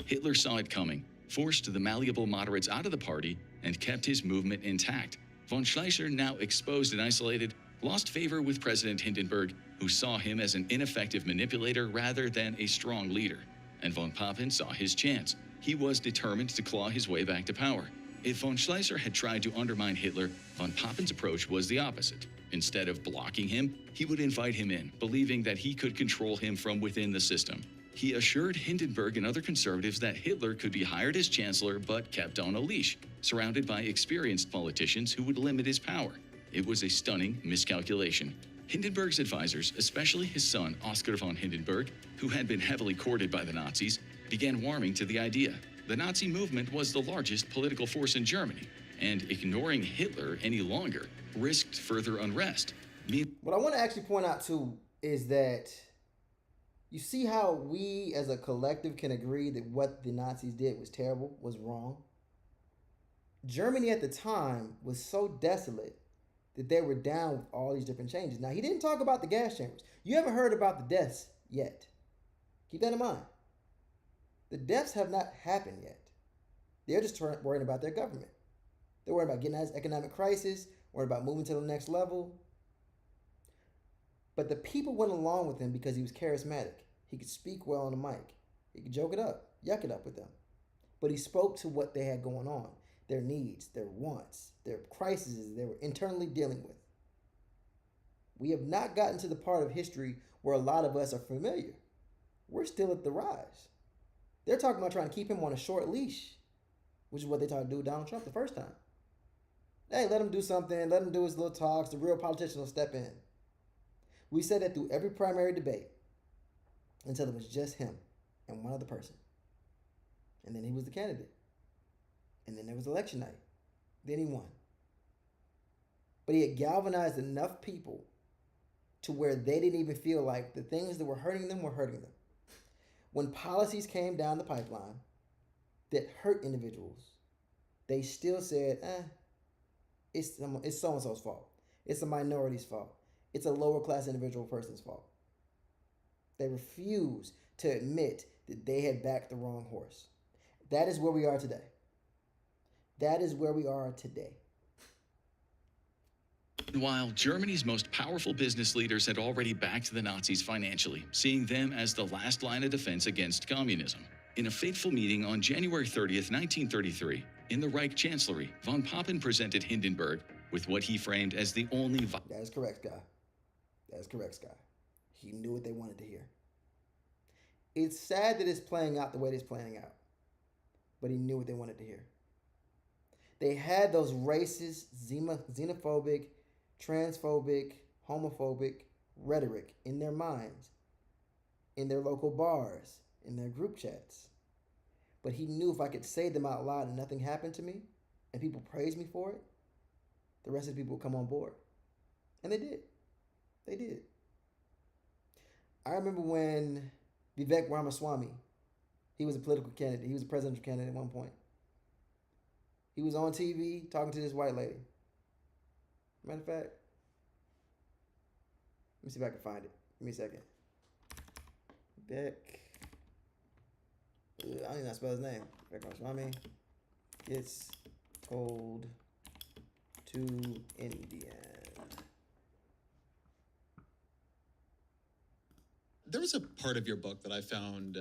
Speaker 3: Hitler saw it coming, forced the malleable moderates out of the party, and kept his movement intact. Von Schleicher, now exposed and isolated, lost favor with President Hindenburg, who saw him as an ineffective manipulator rather than a strong leader. And von Papen saw his chance. He was determined to claw his way back to power. If von Schleicher had tried to undermine Hitler, von Papen's approach was the opposite. Instead of blocking him, he would invite him in, believing that he could control him from within the system. He assured Hindenburg and other conservatives that Hitler could be hired as chancellor but kept on a leash, surrounded by experienced politicians who would limit his power. It was a stunning miscalculation. Hindenburg's advisors, especially his son Oskar von Hindenburg, who had been heavily courted by the Nazis, began warming to the idea. The Nazi movement was the largest political force in Germany, and ignoring Hitler any longer risked further unrest.
Speaker 1: What I want to actually point out too is that you see how we as a collective can agree that what the Nazis did was terrible, was wrong. Germany at the time was so desolate that they were down with all these different changes. Now, he didn't talk about the gas chambers. You haven't heard about the deaths yet. Keep that in mind. The deaths have not happened yet. They're just worrying about their government. They're worried about getting out of this economic crisis, worried about moving to the next level. But the people went along with him because he was charismatic. He could speak well on the mic. He could joke it up, yuck it up with them. But he spoke to what they had going on, their needs, their wants, their crises they were internally dealing with. We have not gotten to the part of history where a lot of us are familiar. We're still at the rise. They're talking about trying to keep him on a short leash, which is what they tried to do with Donald Trump the first time. Hey, let him do something. Let him do his little talks. The real politicians will step in. We said that through every primary debate until it was just him and one other person. And then he was the candidate. And then there was election night. Then he won. But he had galvanized enough people to where they didn't even feel like the things that were hurting them were hurting them. When policies came down the pipeline that hurt individuals, they still said, It's so and so's fault. It's a minority's fault. It's a lower class individual person's fault. They refuse to admit that they had backed the wrong horse. That is where we are today. That is where we are today.
Speaker 3: While Germany's most powerful business leaders had already backed the Nazis financially, seeing them as the last line of defense against communism. In a fateful meeting on January 30th, 1933, in the Reich Chancellery, von Papen presented Hindenburg with what he framed as the only...
Speaker 1: That is correct, Sky. That is correct, Sky. He knew what they wanted to hear. It's sad that it's playing out the way it's playing out, but he knew what they wanted to hear. They had those racist, xenophobic, transphobic, homophobic rhetoric in their minds, in their local bars, in their group chats. But he knew if I could say them out loud and nothing happened to me, and people praised me for it, the rest of the people would come on board. And they did. They did. I remember when Vivek Ramaswamy, he was a political candidate. He was a presidential candidate at one point. He was on TV talking to this white lady. Matter of fact, let me see if I can find it. Give me a second. Beck. I don't even know how to spell his name. Beck Ramaswamy gets told to Indian.
Speaker 4: There was a part of your book that I found.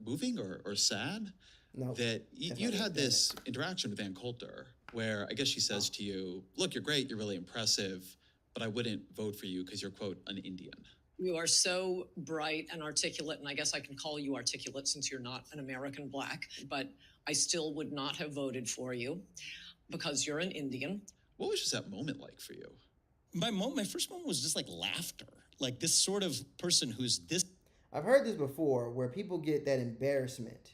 Speaker 4: Moving or sad.
Speaker 1: No.
Speaker 4: That you'd had this interaction with Ann Coulter, where I guess she says to you, "Look, you're great. You're really impressive, but I wouldn't vote for you because you're, quote, an Indian."
Speaker 5: You are so bright and articulate, and I guess I can call you articulate since you're not an American black, but I still would not have voted for you because you're an Indian.
Speaker 4: What was just that moment like for you?
Speaker 6: My first moment was just like laughter. Like this sort of person who's this.
Speaker 1: I've heard this before where people get that embarrassment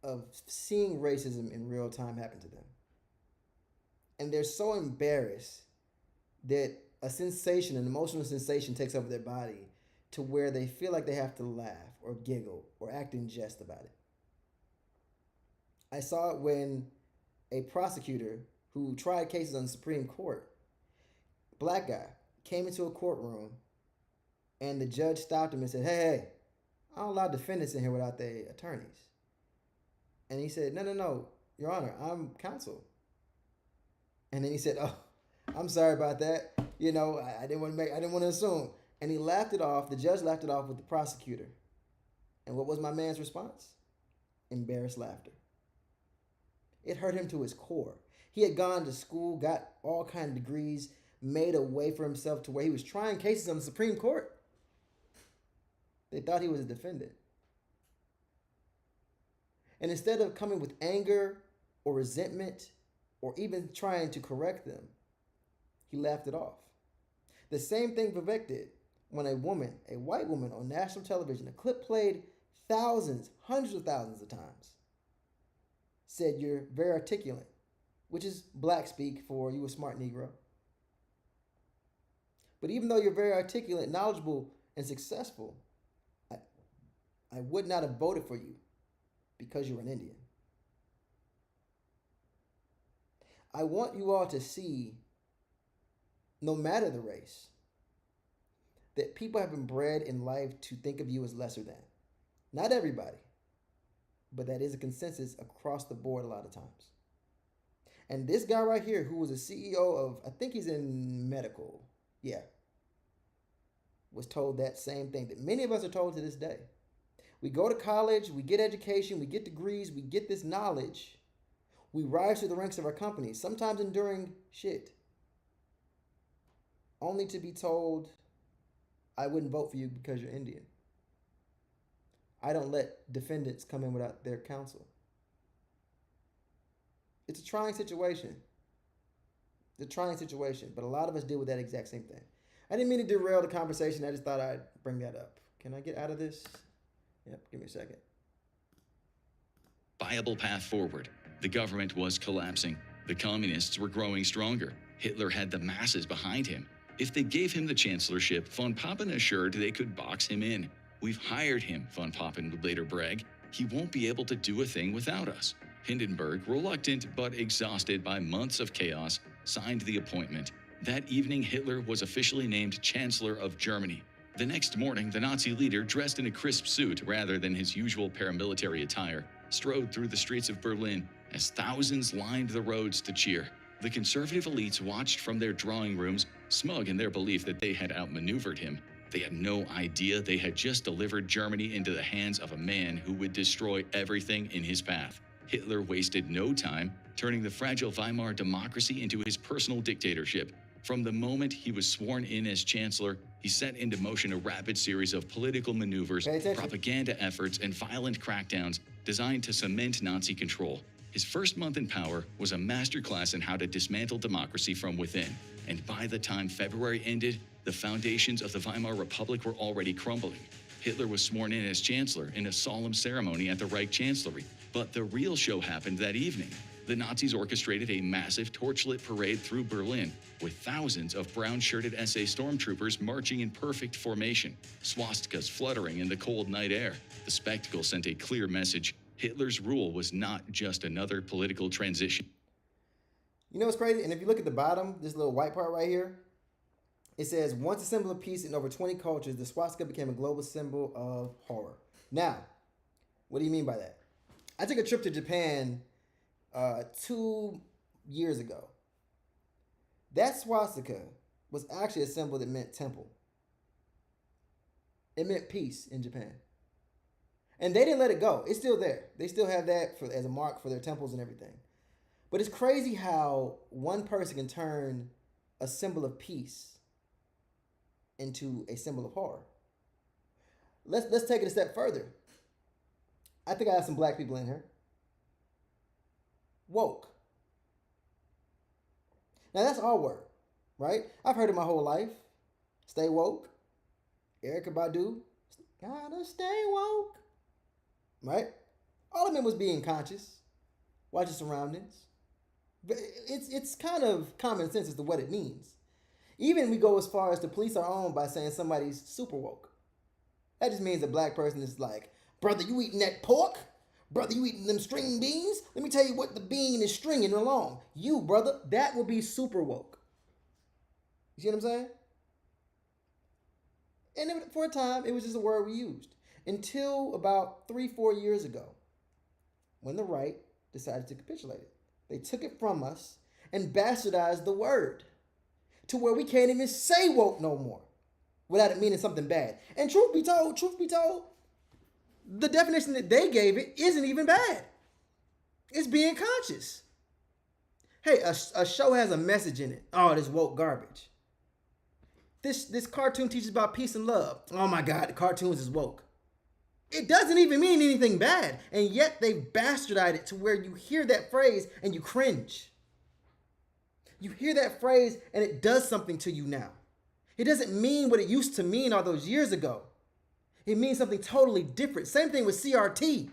Speaker 1: of seeing racism in real time happen to them. And they're so embarrassed that a sensation, an emotional sensation takes over their body to where they feel like they have to laugh or giggle or act in jest about it. I saw it when a prosecutor who tried cases on the Supreme Court, black guy, came into a courtroom and the judge stopped him and said, hey, I don't allow defendants in here without their attorneys. And he said, no, Your Honor, I'm counsel. And then he said, oh, I'm sorry about that. You know, I didn't want to assume. And he laughed it off. The judge laughed it off with the prosecutor. And what was my man's response? Embarrassed laughter. It hurt him to his core. He had gone to school, got all kinds of degrees, made a way for himself to where he was trying cases on the Supreme Court. They thought he was a defendant. And instead of coming with anger or resentment or even trying to correct them, he laughed it off. The same thing Vivek did when a woman, a white woman on national television, a clip played thousands, hundreds of thousands of times, said, you're very articulate, which is black speak for you a smart Negro. But even though you're very articulate, knowledgeable, and successful, I would not have voted for you because you're an Indian. I want you all to see, no matter the race, that people have been bred in life to think of you as lesser than. Not everybody, but that is a consensus across the board a lot of times. And this guy right here, who was a CEO of, I think he's in medical, was told that same thing that many of us are told to this day. We go to college, we get education, we get degrees, we get this knowledge. We rise through the ranks of our companies, sometimes enduring shit, only to be told, I wouldn't vote for you because you're Indian. I don't let defendants come in without their counsel. It's a trying situation. It's a trying situation, but a lot of us deal with that exact same thing. I didn't mean to derail the conversation. I just thought I'd bring that up. Can I get out of this? Yep, give me a second.
Speaker 3: Viable path forward. The government was collapsing. The communists were growing stronger. Hitler had the masses behind him. If they gave him the chancellorship, von Papen assured they could box him in. We've hired him, von Papen would later brag. He won't be able to do a thing without us. Hindenburg, reluctant but exhausted by months of chaos, signed the appointment. That evening, Hitler was officially named Chancellor of Germany. The next morning, the Nazi leader, dressed in a crisp suit rather than his usual paramilitary attire, strode through the streets of Berlin as thousands lined the roads to cheer. The conservative elites watched from their drawing rooms, smug in their belief that they had outmaneuvered him. They had no idea they had just delivered Germany into the hands of a man who would destroy everything in his path. Hitler wasted no time, turning the fragile Weimar democracy into his personal dictatorship. From the moment he was sworn in as chancellor, he set into motion a rapid series of political maneuvers,
Speaker 1: Pay attention.
Speaker 3: propaganda efforts, and violent crackdowns designed to cement Nazi control. His first month in power was a masterclass in how to dismantle democracy from within. And by the time February ended, the foundations of the Weimar Republic were already crumbling. Hitler was sworn in as chancellor in a solemn ceremony at the Reich Chancellery. But the real show happened that evening. The Nazis orchestrated a massive torchlit parade through Berlin, with thousands of brown-shirted SA stormtroopers marching in perfect formation, swastikas fluttering in the cold night air. The spectacle sent a clear message. Hitler's rule was not just another political transition.
Speaker 1: You know what's crazy? And if you look at the bottom, this little white part right here, it says, once a symbol of peace in over 20 cultures, the swastika became a global symbol of horror. Now, what do you mean by that? I took a trip to Japan 2 years ago. That swastika was actually a symbol that meant temple. It meant peace in Japan. And they didn't let it go. It's still there. They still have that as a mark for their temples and everything. But it's crazy how one person can turn a symbol of peace into a symbol of horror. Let's take it a step further. I think I have some black people in here. Woke. Now that's our word, right? I've heard it my whole life. Stay woke. Erykah Badu. Gotta stay woke. Right? All of it was being conscious. Watch your surroundings. It's kind of common sense as to what it means. Even we go as far as to police our own by saying somebody's super woke. That just means a black person is like, brother, you eating that pork? Brother, you eating them string beans? Let me tell you what the bean is stringing along. You, brother, that would be super woke. You see what I'm saying? And for a time, it was just a word we used. Until about 3-4 years ago, when the right decided to capitulate it. They took it from us and bastardized the word to where we can't even say woke no more without it meaning something bad. And truth be told, the definition that they gave it isn't even bad. It's being conscious. Hey, a show has a message in it. Oh, this woke garbage. This cartoon teaches about peace and love. Oh my God, the cartoons is woke. It doesn't even mean anything bad. And yet they've bastardized it to where you hear that phrase and you cringe. You hear that phrase and it does something to you now. It doesn't mean what it used to mean all those years ago. It means something totally different. Same thing with CRT,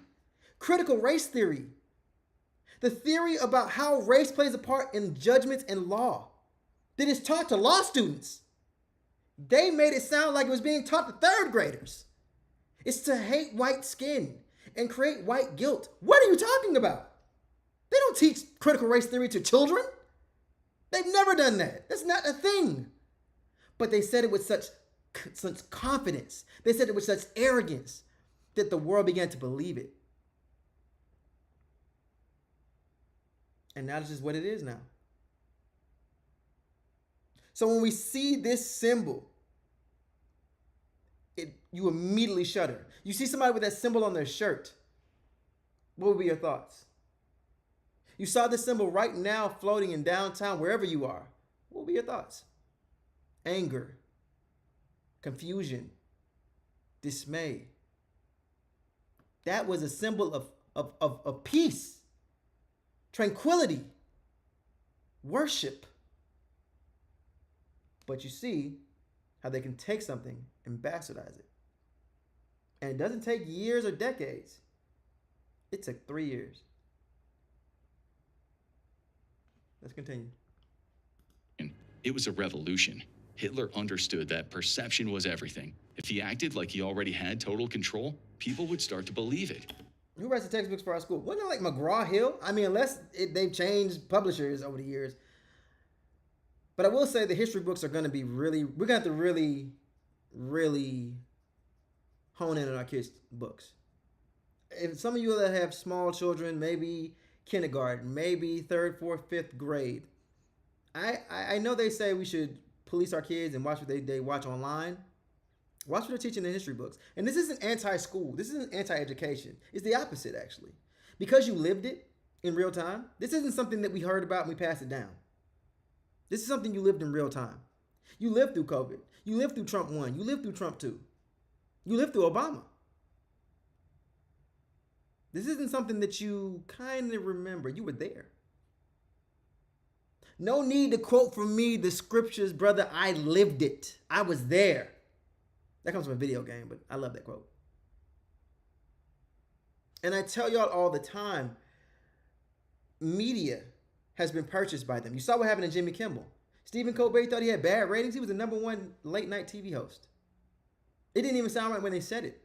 Speaker 1: critical race theory. The theory about how race plays a part in judgments and law that is taught to law students. They made it sound like it was being taught to third graders. It's to hate white skin and create white guilt. What are you talking about? They don't teach critical race theory to children. They've never done that. That's not a thing. But they said it with such confidence. They said it with such arrogance that the world began to believe it. And now it's just what it is now. So when we see this symbol, you immediately shudder. You see somebody with that symbol on their shirt. What would be your thoughts? You saw this symbol right now floating in downtown, wherever you are. What would be your thoughts? Anger, confusion, dismay. That was a symbol of peace, tranquility, worship. But you see how they can take something and bastardize it. And it doesn't take years or decades. It took 3 years. Let's continue.
Speaker 3: It was a revolution. Hitler understood that perception was everything. If he acted like he already had total control, people would start to believe it.
Speaker 1: Who writes the textbooks for our school? Wasn't it like McGraw-Hill? I mean, they've changed publishers over the years. But I will say the history books are going to be we're going to have to really, really hone in on our kids' books. If some of you that have small children, maybe kindergarten, maybe third, fourth, fifth grade, I know they say we should police our kids and watch what they watch online. Watch what they're teaching in history books. And this isn't anti-school. This isn't anti-education. It's the opposite, actually. Because you lived it in real time, this isn't something that we heard about and we passed it down. This is something you lived in real time. You lived through COVID. You lived through Trump 1. You lived through Trump 2. You lived through Obama. This isn't something that you kind of remember. You were there. No need to quote from me the scriptures, brother. I lived it. I was there. That comes from a video game, but I love that quote. And I tell y'all all the time, media has been purchased by them. You saw what happened to Jimmy Kimmel. Stephen Colbert thought he had bad ratings. He was the #1 late night TV host. It didn't even sound right when they said it.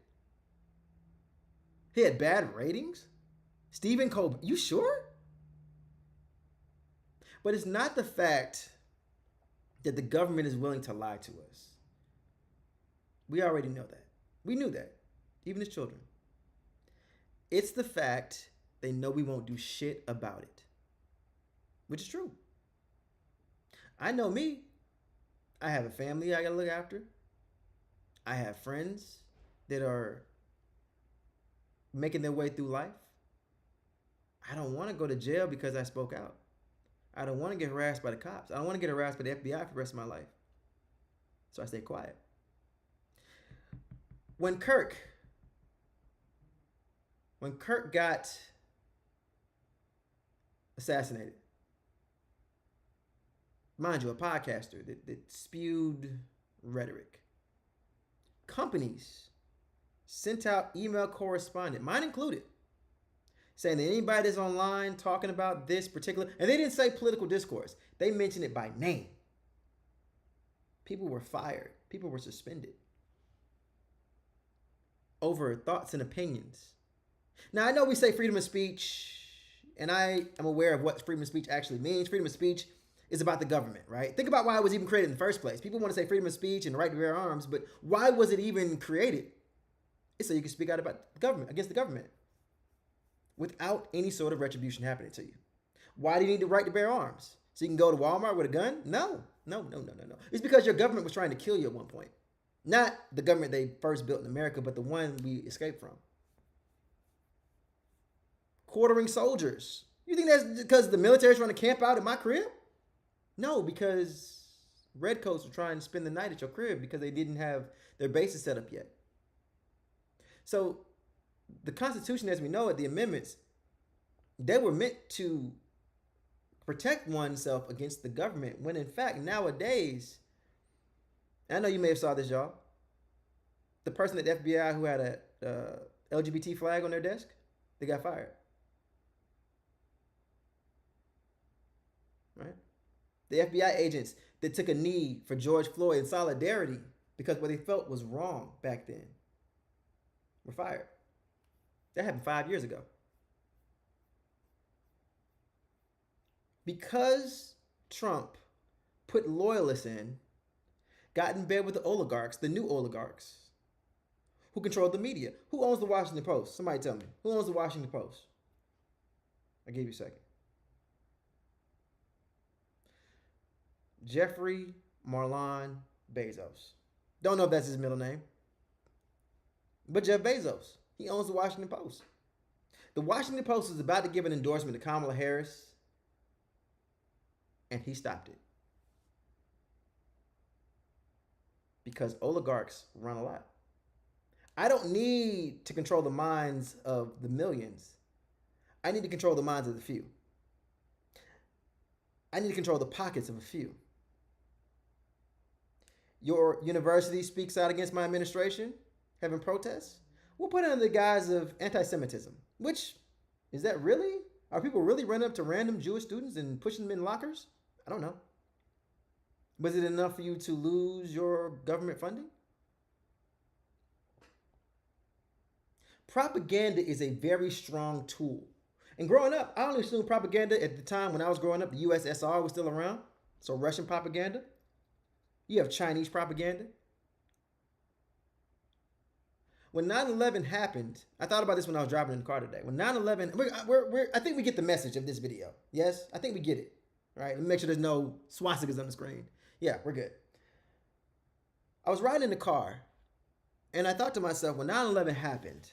Speaker 1: He had bad ratings? Stephen Colbert, you sure? But it's not the fact that the government is willing to lie to us. We already know that. We knew that, even as children. It's the fact they know we won't do shit about it, which is true. I know me. I have a family I gotta look after. I have friends that are making their way through life. I don't want to go to jail because I spoke out. I don't want to get harassed by the cops. I don't want to get harassed by the FBI for the rest of my life. So I stay quiet. When Kirk got assassinated, mind you, a podcaster that spewed rhetoric, companies sent out email correspondence, mine included, saying that anybody that's online talking about this particular, and they didn't say political discourse, they mentioned it by name. People were fired. People were suspended over thoughts and opinions. Now, I know we say freedom of speech, and I am aware of what freedom of speech actually means. Freedom of speech is about the government, right? Think about why it was even created in the first place. People want to say freedom of speech and the right to bear arms, but why was it even created? It's so you can speak out about the government, against the government, without any sort of retribution happening to you. Why do you need the right to bear arms? So you can go to Walmart with a gun? No. It's because your government was trying to kill you at one point. Not the government they first built in America, but the one we escaped from. Quartering soldiers. You think that's because the military's trying to camp out at my crib? No, because redcoats were trying to spend the night at your crib because they didn't have their bases set up yet. So the Constitution, as we know it, the amendments, they were meant to protect oneself against the government, when in fact nowadays, I know you may have saw this, y'all, the person at the FBI who had a LGBT flag on their desk, they got fired. Right? The FBI agents that took a knee for George Floyd in solidarity because what they felt was wrong back then were fired. That happened 5 years ago. Because Trump put loyalists in, got in bed with the oligarchs, the new oligarchs, who control the media. Who owns the Washington Post? Somebody tell me. Who owns the Washington Post? I'll give you a second. Jeffrey Marlon Bezos. Don't know if that's his middle name. But Jeff Bezos. He owns the Washington Post. The Washington Post was about to give an endorsement to Kamala Harris, and he stopped it. Because oligarchs run a lot. I don't need to control the minds of the millions. I need to control the minds of the few. I need to control the pockets of a few. Your university speaks out against my administration, having protests. We'll put it under the guise of anti-Semitism. Which, is that really? Are people really running up to random Jewish students and pushing them in lockers? I don't know. Was it enough for you to lose your government funding? propaganda is a very strong tool. And growing up, I only assumed propaganda at the time when I was growing up, the USSR was still around. So Russian propaganda. You have Chinese propaganda. When 9/11 happened, I thought about this when I was driving in the car today. When 9/11, I think we get the message of this video. Yes, I think we get it. All right, let me make sure there's no swastikas on the screen. Yeah, we're good. I was riding in the car, and I thought to myself, when 9/11 happened,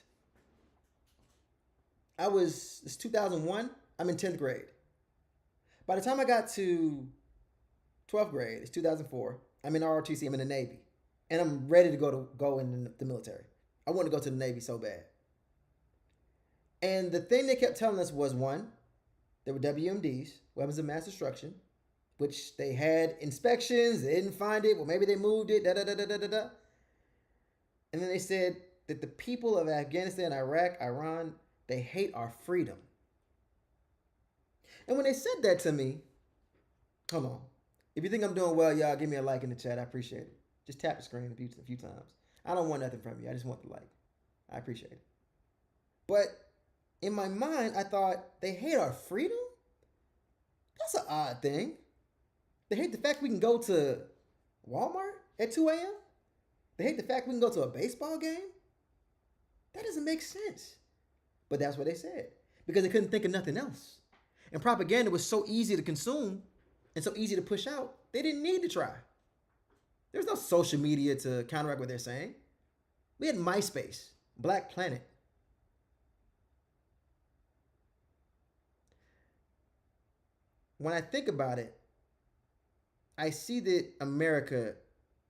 Speaker 1: it's 2001, I'm in 10th grade. By the time I got to 12th grade, it's 2004, I'm in ROTC, I'm in the Navy, and I'm ready to go in the military. I want to go to the Navy so bad. And the thing they kept telling us was, one, there were WMDs, weapons of mass destruction, which they had inspections, they didn't find it, well, maybe they moved it, da-da-da-da-da-da. And then they said that the people of Afghanistan, Iraq, Iran, they hate our freedom. And when they said that to me, hold on. If you think I'm doing well, y'all give me a like in the chat. I appreciate it. Just tap the screen a few times. I don't want nothing from you. I just want the like. I appreciate it. But in my mind, I thought, they hate our freedom? That's an odd thing. They hate the fact we can go to Walmart at 2 a.m.? They hate the fact we can go to a baseball game? That doesn't make sense. But that's what they said. Because they couldn't think of nothing else. And propaganda was so easy to consume and so easy to push out, they didn't need to try. There's no social media to counteract what they're saying. We had MySpace, Black Planet. When I think about it, I see that America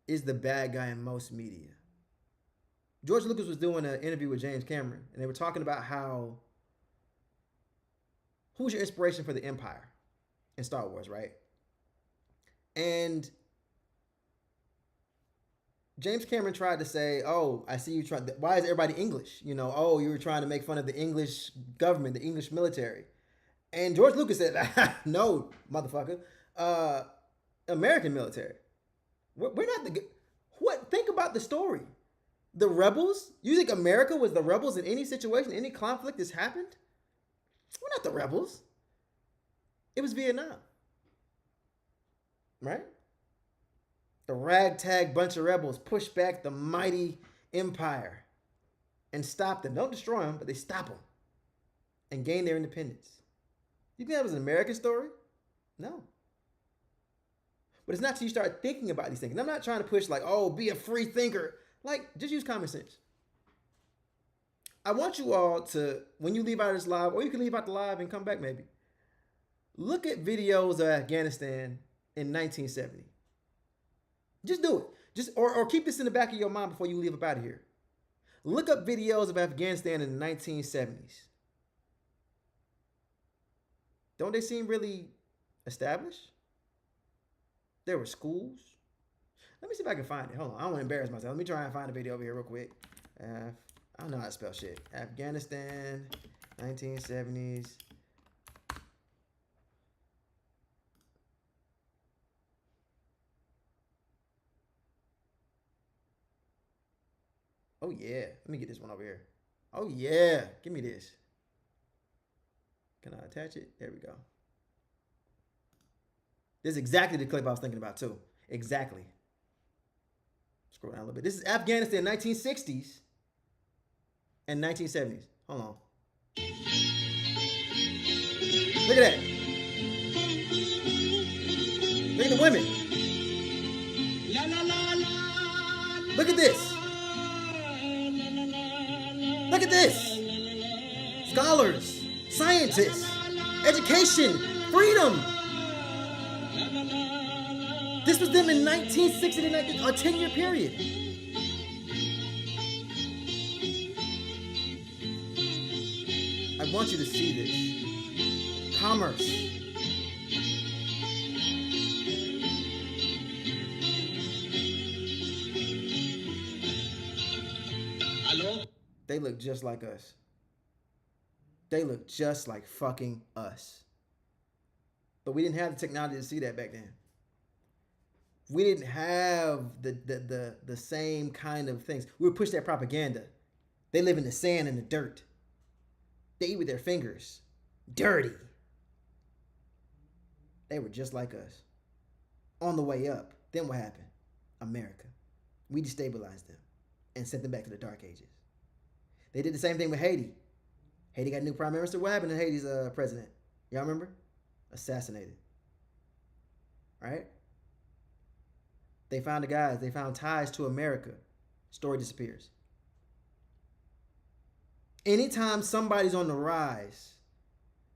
Speaker 1: is the bad guy in most media. George Lucas was doing an interview with James Cameron, and they were talking about who's your inspiration for the Empire in Star Wars, right? And James Cameron tried to say, oh, I see you trying, why is everybody English? You know, oh, you were trying to make fun of the English government, the English military. And George Lucas said, no, motherfucker, American military. We're not what? Think about the story. The rebels? You think America was the rebels in any situation, any conflict that's happened? We're not the rebels. It was Vietnam. Right? The ragtag bunch of rebels pushed back the mighty empire and stopped them. Don't destroy them, but they stop them and gain their independence. You think that was an American story? No. But it's not until you start thinking about these things. And I'm not trying to push like, oh, be a free thinker. Like, just use common sense. I want you all to, when you leave out of this live, or you can leave out the live and come back maybe, look at videos of Afghanistan in 1970. Just do it. Or keep this in the back of your mind before you leave up out of here. Look up videos of Afghanistan in the 1970s. Don't they seem really established? There were schools. Let me see if I can find it. Hold on. I don't want to embarrass myself. Let me try and find a video over here real quick. I don't know how to spell shit. Afghanistan, 1970s. Oh, yeah. Let me get this one over here. Oh, yeah. Give me this. Can I attach it? There we go. This is exactly the clip I was thinking about, too. Exactly. Scroll down a little bit. This is Afghanistan, 1960s and 1970s. Hold on. Look at that. Look at the women. Look at this. Look at this. Scholars, scientists, education, freedom. This was them in 1960 to 19, a 10-year period. I want you to see this. Commerce.
Speaker 6: Hello?
Speaker 1: They look just like us. They look just like fucking us. But we didn't have the technology to see that back then. We didn't have the same kind of things. We would push that propaganda. They live in the sand and the dirt. They eat with their fingers. Dirty. They were just like us. On the way up. Then what happened? America. We destabilized them and sent them back to the Dark Ages. They did the same thing with Haiti. Haiti got a new prime minister. What happened to Haiti's president? Y'all remember? Assassinated. Right? They found the guys. They found ties to America. Story disappears. Anytime somebody's on the rise,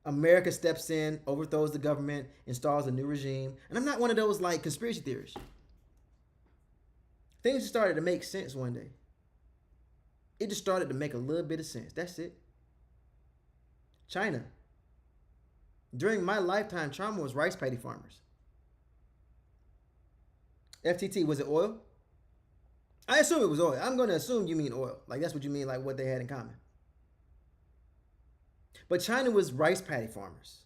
Speaker 1: America steps in, overthrows the government, installs a new regime. And I'm not one of those like conspiracy theorists. Things just started to make sense one day. It just started to make a little bit of sense. That's it. China. During my lifetime, China was rice paddy farmers. FTT, was it oil? I assume it was oil. I'm going to assume you mean oil. Like that's what you mean, like what they had in common. But China was rice paddy farmers.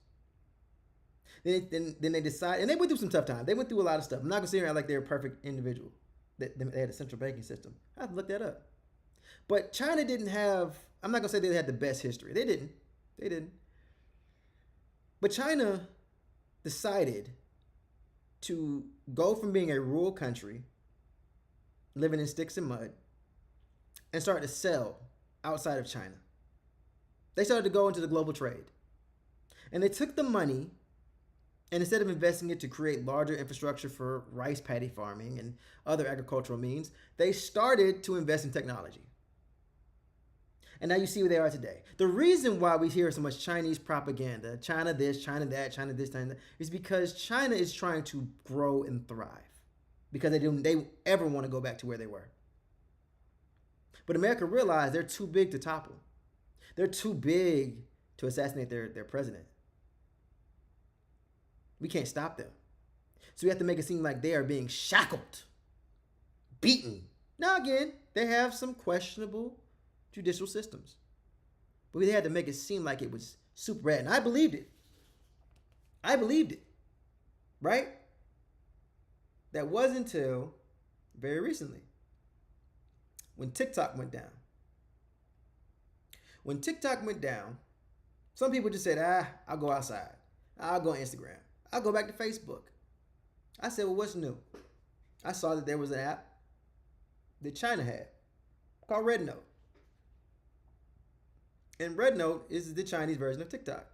Speaker 1: Then they decided, and they went through some tough times. They went through a lot of stuff. I'm not going to say around like they're a perfect individual. They had a central banking system. I have to look that up. But China didn't have, I'm not going to say they had the best history. They didn't. But China decided to go from being a rural country, living in sticks and mud, and start to sell outside of China. They started to go into the global trade. And they took the money, and instead of investing it to create larger infrastructure for rice paddy farming and other agricultural means, they started to invest in technology. And now you see where they are today. The reason why we hear so much Chinese propaganda, China this, China that, China this, China that, is because China is trying to grow and thrive. Because they ever want to go back to where they were. But America realized they're too big to topple. They're too big to assassinate their president. We can't stop them. So we have to make it seem like they are being shackled, beaten. Now again, they have some questionable judicial systems. But we had to make it seem like it was super bad. And I believed it. Right? That wasn't until very recently. When TikTok went down. When TikTok went down, some people just said, I'll go outside. I'll go on Instagram. I'll go back to Facebook. I said, well, what's new? I saw that there was an app that China had called RedNote. And RedNote is the Chinese version of TikTok.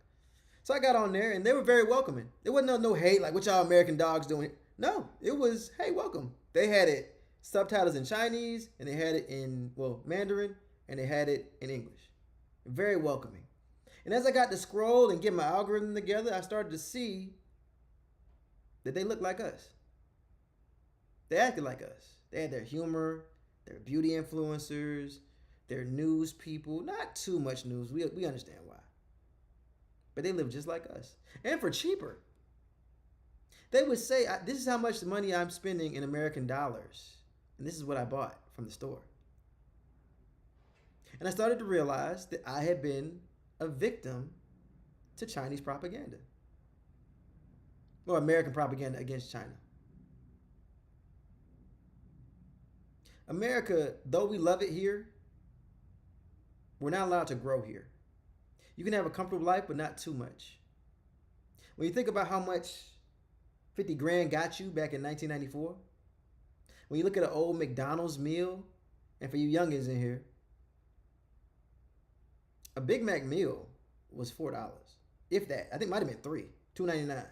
Speaker 1: So I got on there and they were very welcoming. There wasn't no hate like what y'all American dogs doing. No, it was, hey, welcome. They had it subtitles in Chinese and they had it in, Mandarin, and they had it in English. Very welcoming. And as I got to scroll and get my algorithm together, I started to see that they looked like us. They acted like us. They had their humor, their beauty influencers, their news people. Not too much news. We understand why. But they live just like us. And for cheaper. They would say, this is how much money I'm spending in American dollars. And this is what I bought from the store. And I started to realize that I had been a victim to Chinese propaganda. Or American propaganda against China. America, though we love it here, we're not allowed to grow here. You can have a comfortable life, but not too much. When you think about how much 50 grand got you back in 1994, when you look at an old McDonald's meal, and for you youngins in here, a Big Mac meal was $4. If that. I think it might have been $3.99.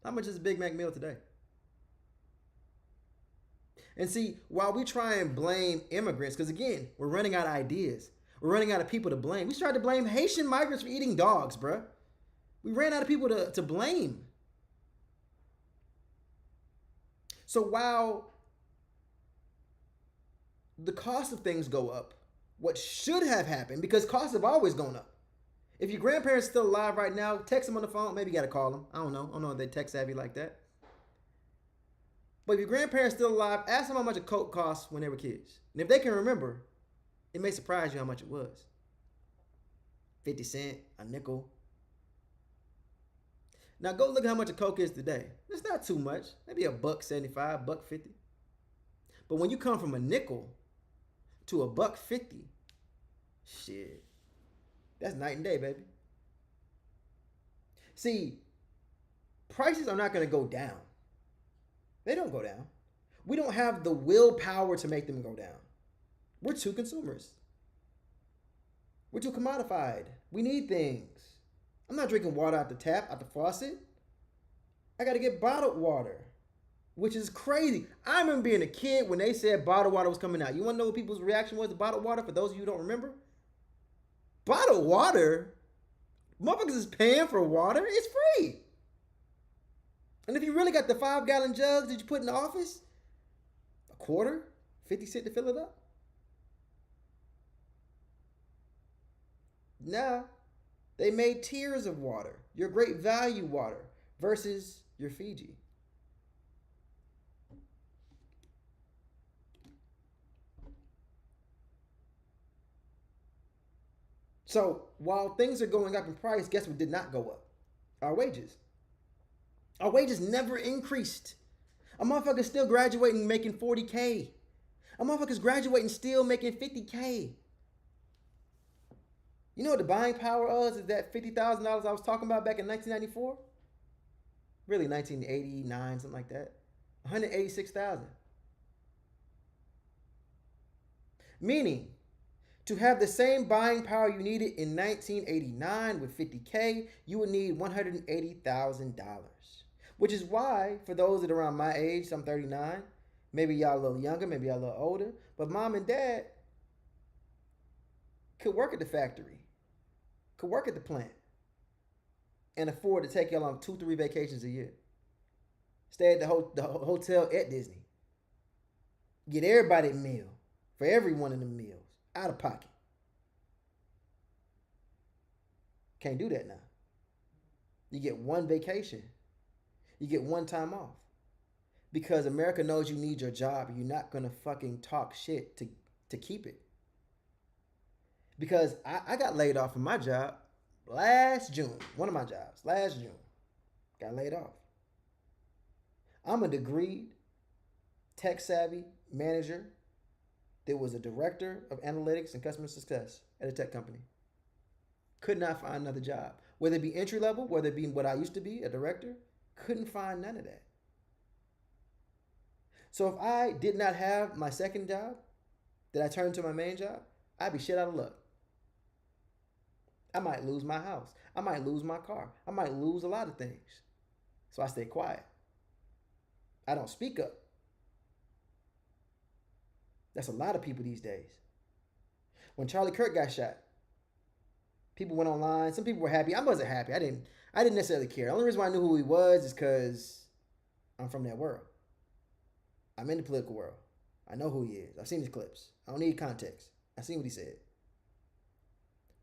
Speaker 1: How much is a Big Mac meal today? And see, while we try and blame immigrants, because again, we're running out of ideas. We're running out of people to blame. We started to blame Haitian migrants for eating dogs, bruh. We ran out of people to blame. So while the cost of things go up, what should have happened, because costs have always gone up. If your grandparents still alive right now, text them on the phone. Maybe you got to call them. I don't know if they tech savvy like that. But if your grandparents still alive, ask them how much a Coke cost when they were kids. And if they can remember, it may surprise you how much it was. 50 cents, a nickel. Now go look at how much a Coke is today. It's not too much. Maybe $1.75, $1.50. But when you come from a nickel to $1.50. Shit. That's night and day, baby. See, prices are not going to go down. They don't go down. We don't have the willpower to make them go down. We're too consumers. We're too commodified. We need things. I'm not drinking water out the tap, out the faucet. I got to get bottled water, which is crazy. I remember being a kid when they said bottled water was coming out. You want to know what people's reaction was to bottled water? For those of you who don't remember, bottled water? Motherfuckers is paying for water? It's free. And if you really got the 5-gallon jugs that you put in the office, a quarter, 50 cents to fill it up? Nah, they made tiers of water. Your Great Value water versus your Fiji. So while things are going up in price, guess what did not go up? Our wages. Our wages never increased. A motherfucker's still graduating making 40K. A motherfucker's graduating still making 50K. You know what the buying power is that $50,000 I was talking about back in 1994? Really 1989, something like that. 186,000. Meaning, to have the same buying power you needed in 1989 with 50K, you would need $180,000. Which is why, for those that are around my age, I'm 39, maybe y'all a little younger, maybe y'all a little older, but mom and dad could work at the factory, could work at the plant, and afford to take y'all on 2-3 vacations a year. Stay at the hotel at Disney. Get everybody a meal for every one of the meals, out of pocket. Can't do that now. You get one vacation. You get one time off. Because America knows you need your job and you're not going to fucking talk shit to keep it. Because I got laid off from my job last June. One of my jobs, last June. Got laid off. I'm a degreed, tech-savvy manager that was a director of analytics and customer success at a tech company. Could not find another job. Whether it be entry level, whether it be what I used to be, a director, couldn't find none of that. So if I did not have my second job that I turned to my main job, I'd be shit out of luck. I might lose my house. I might lose my car. I might lose a lot of things. So I stay quiet. I don't speak up. That's a lot of people these days. When Charlie Kirk got shot, people went online. Some people were happy. I wasn't happy. I didn't necessarily care. The only reason why I knew who he was is because I'm from that world. I'm in the political world. I know who he is. I've seen his clips. I don't need context. I've seen what he said.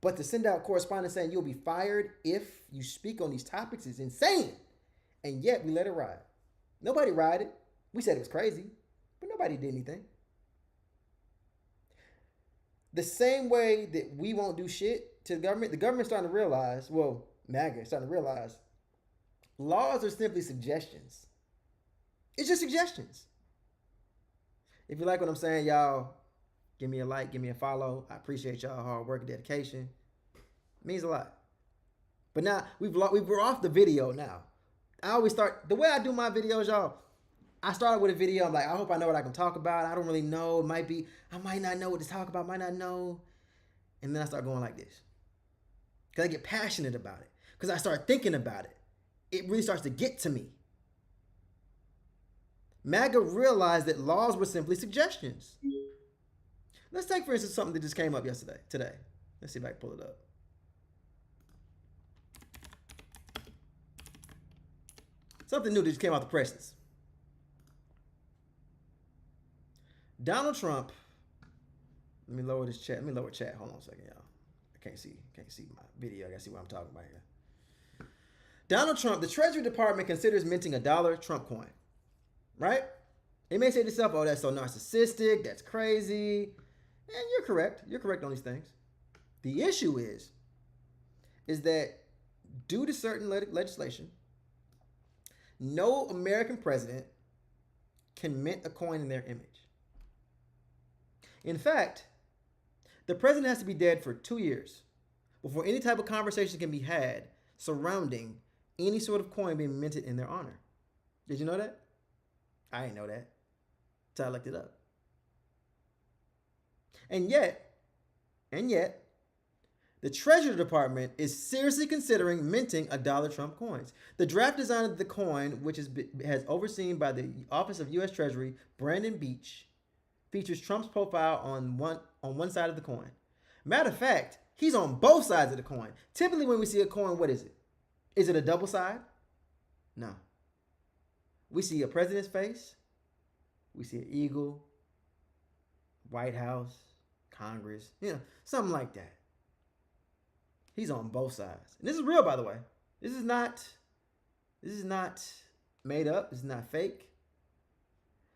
Speaker 1: But to send out correspondence saying you'll be fired if you speak on these topics is insane. And yet we let it ride. Nobody rioted. We said it was crazy, but nobody did anything. The same way that we won't do shit to the government's starting to realize, well, MAGA is starting to realize, laws are simply suggestions. It's just suggestions. If you like what I'm saying, y'all, give me a like, give me a follow. I appreciate y'all hard work and dedication. It means a lot. But now we're off the video now. I always start, the way I do my videos, y'all, I started with a video. I'm like, I hope I know what I can talk about. I don't really know. I might not know what to talk about, might not know. And then I start going like this. Because I get passionate about it. Because I start thinking about it. It really starts to get to me. MAGA realized that laws were simply suggestions. Let's take, for instance, something that just came up today. Let's see if I can pull it up. Something new that just came out the presses. Donald Trump. Let me lower this chat. Let me lower chat. Hold on a second, y'all. I can't see my video. I gotta see what I'm talking about here. Donald Trump, the Treasury Department considers minting a $1 Trump coin. Right? They may say to themselves, oh, that's so narcissistic, that's crazy. And you're correct. You're correct on these things. The issue is that due to certain legislation, no American president can mint a coin in their image. In fact, The president has to be dead for 2 years before any type of conversation can be had surrounding any sort of coin being minted in their honor. Did you know that? I didn't know that until I looked it up. And yet, the Treasury Department is seriously considering minting a dollar Trump coins. The draft design of the coin, which has overseen by the Office of U.S. Treasury, Brandon Beach, features Trump's profile on one side of the coin. Matter of fact, he's on both sides of the coin. Typically, when we see a coin, what is it? Is it a double side? No. We see a president's face. We see an eagle, White House, Congress, something like that. He's on both sides. And this is real, by the way. This is not made up. This is not fake.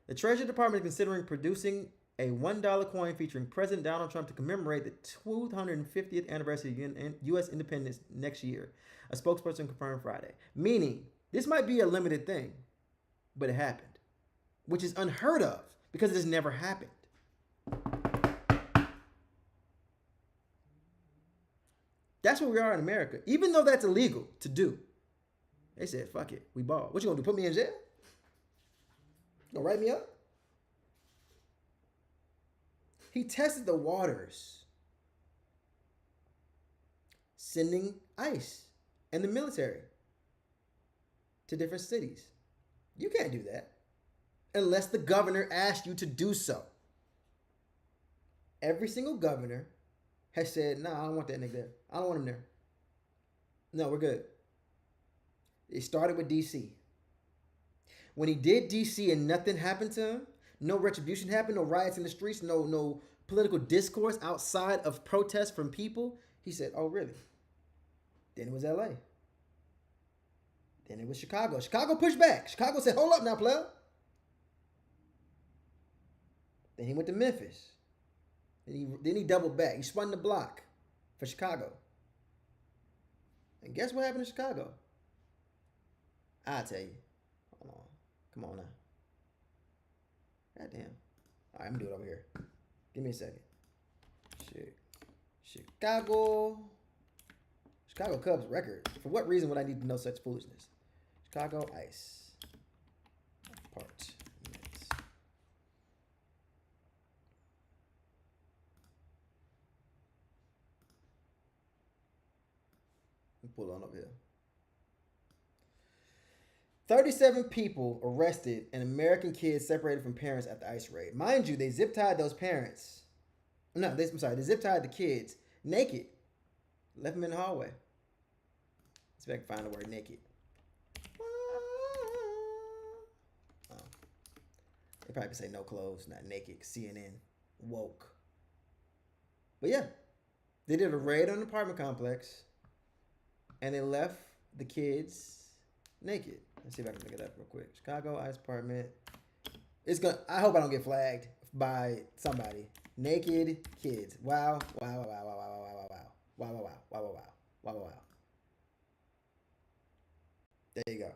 Speaker 1: The Treasury Department is considering producing a $1 coin featuring President Donald Trump to commemorate the 250th anniversary of U.S. independence next year. A spokesperson confirmed Friday. Meaning, this might be a limited thing, but it happened, which is unheard of because it has never happened. That's where we are in America. Even though that's illegal to do, they said, fuck it, we ball. What you gonna do, put me in jail? You gonna write me up? He tested the waters, sending ICE and the military to different cities. You can't do that unless the governor asks you to do so. Every single governor has said, no, I don't want that nigga there. I don't want him there. No, we're good. It started with DC. When he did DC and nothing happened to him, no retribution happened, no riots in the streets, no political discourse outside of protests from people, he said, oh, really? Then it was LA. Then it was Chicago. Chicago pushed back. Chicago said, hold up now, player. Then he went to Memphis. Then he doubled back. He spun the block for Chicago. And guess what happened in Chicago? I'll tell you. Hold on. Come on now. Goddamn. All right, I'm going to do it over here. Give me a second. Chicago Cubs record. For what reason would I need to know such foolishness? Chicago Ice. Apartments. Pull on up here. 37 people arrested and American kids separated from parents at the ICE raid. Mind you, they zip tied those parents. They zip tied the kids naked. Left them in the hallway. Let's see if I can find the word naked. Oh. They probably say no clothes, not naked. CNN. Woke. But yeah, they did a raid on an apartment complex. And they left the kids naked. Let's see if I can look it up real quick. Chicago ICE apartment. I hope I don't get flagged by somebody. Naked kids. Wow. Wow. There you go.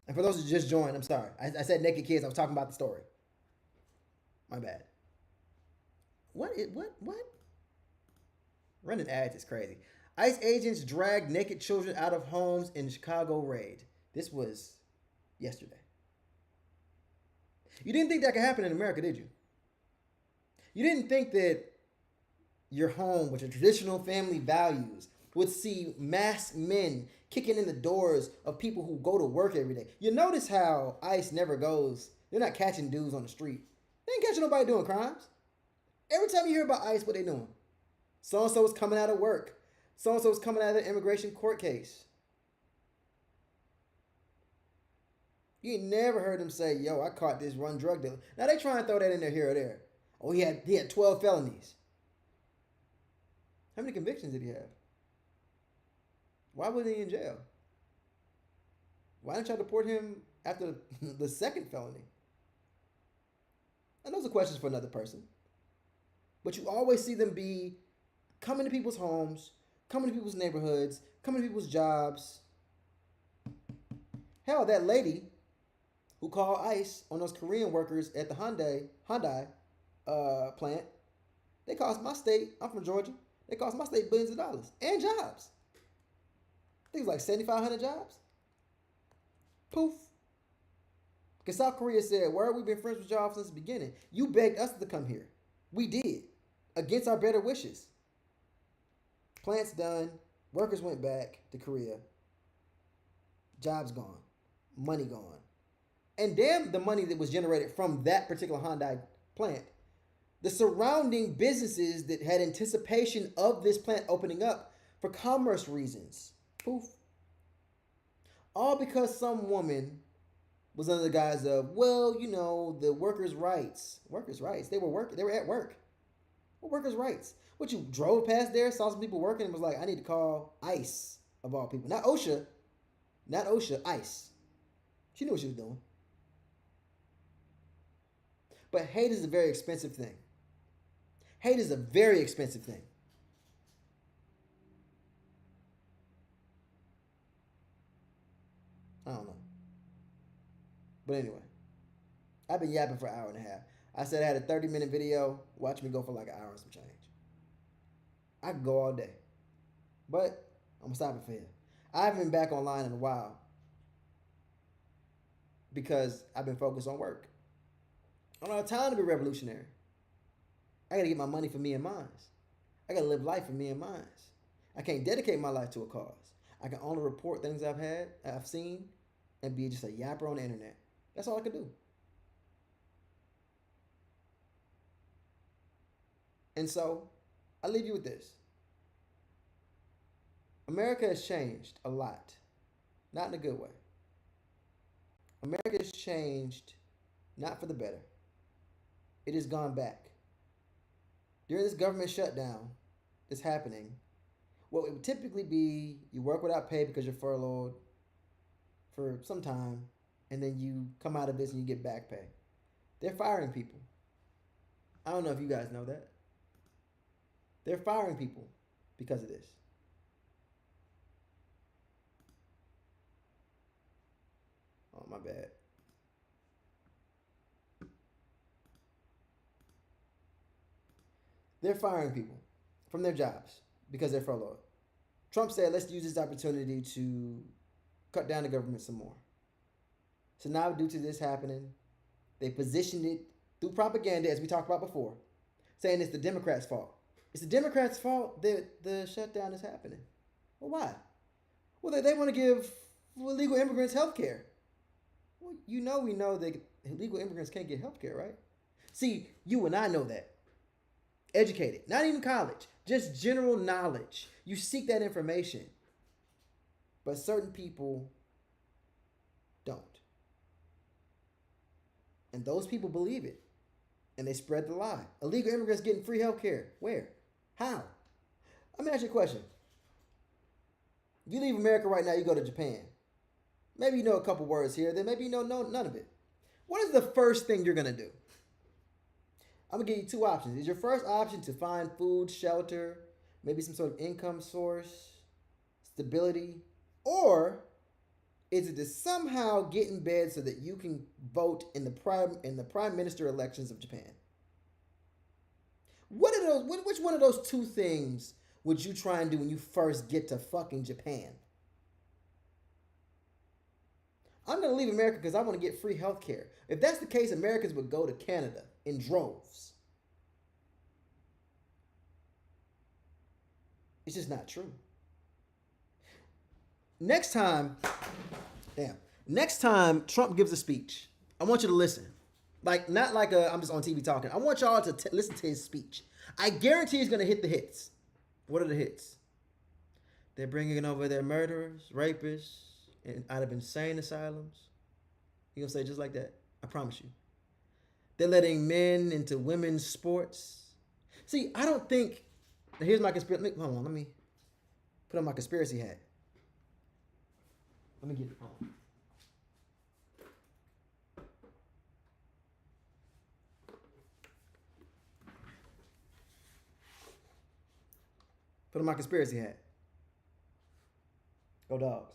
Speaker 1: And for those who just joined, I'm sorry. I said naked kids. I was talking about the story. My bad. What? Running ads is crazy. ICE agents dragged naked children out of homes in Chicago raid. This was yesterday. You didn't think that could happen in America, did you? You didn't think that your home with your traditional family values would see masked men kicking in the doors of people who go to work every day. You notice how ICE never goes. They're not catching dudes on the street. They ain't catching nobody doing crimes. Every time you hear about ICE, what they doing? So-and-so is coming out of work. So-and-so is coming out of an immigration court case. You ain't never heard them say, yo, I caught this one drug dealer. Now they try and throw that in there here or there. Oh, he had 12 felonies. How many convictions did he have? Why was he in jail? Why didn't y'all deport him after the second felony? And those are questions for another person. But you always see them be coming to people's homes, coming to people's neighborhoods, coming to people's jobs. Hell, that lady who called ICE on those Korean workers at the Hyundai plant, They cost my state, I'm from Georgia, they cost my state billions of dollars and jobs. I think it's like 7,500 jobs. Poof. Because South Korea said, where we've been friends with y'all since the beginning. You begged us to come here. We did. Against our better wishes. Plants done. Workers went back to Korea. Jobs gone. Money gone. And damn the money that was generated from that particular Hyundai plant. The surrounding businesses that had anticipation of this plant opening up for commerce reasons. Poof. All because some woman was under the guise of, well, you know, the workers' rights. Workers' rights. They were at work. What workers' rights? What, you drove past there, saw some people working, and was like, I need to call ICE of all people. Not OSHA. Not OSHA, ICE. She knew what she was doing. But hate is a very expensive thing. Hate is a very expensive thing. I don't know. But anyway, I've been yapping for an hour and a half. I said I had a 30-minute video. Watch me go for like an hour and some change. I could go all day. But I'm going to stop it for here. I haven't been back online in a while because I've been focused on work. I don't have time to be revolutionary. I got to get my money for me and mine. I got to live life for me and mine. I can't dedicate my life to a cause. I can only report things I've seen, and be just a yapper on the internet. That's all I can do. And so, I leave you with this. America has changed a lot. Not in a good way. America has changed not for the better. It has gone back. During this government shutdown that's happening, what would typically be you work without pay because you're furloughed for some time, and then you come out of this and you get back pay. They're firing people. I don't know if you guys know that. They're firing people because of this. Oh, my bad. They're firing people from their jobs because they're furloughed. Trump said, let's use this opportunity to cut down the government some more. So now, due to this happening, they positioned it through propaganda, as we talked about before, saying it's the Democrats' fault. It's the Democrats' fault that the shutdown is happening. Well, why? Well, they want to give illegal immigrants health care. Well, we know that illegal immigrants can't get health care, right? See, you and I know that. Educated, not even college, just general knowledge. You seek that information. But certain people don't. And those people believe it. And they spread the lie. Illegal immigrants getting free health care. Where? How? Let me ask you a question. You leave America right now, you go to Japan. Maybe you know a couple words here, then maybe you know none of it. What is the first thing you're going to do? I'm going to give you two options. Is your first option to find food, shelter, maybe some sort of income source, stability, or is it to somehow get in bed so that you can vote in the prime minister elections of Japan? Which one of those two things would you try and do when you first get to fucking Japan? I'm going to leave America because I want to get free health care. If that's the case, Americans would go to Canada in droves. It's just not true. Next time Trump gives a speech, I want you to listen. Not like I'm just on TV talking. I want y'all to listen to his speech. I guarantee he's going to hit the hits. What are the hits? They're bringing over their murderers, rapists, and out of insane asylums. He's going to say it just like that. I promise you. They're letting men into women's sports. See, I don't think... Here's my conspiracy... Hold on, let me put on my conspiracy hat. Let me get it on. Put on my conspiracy hat. Go Dogs.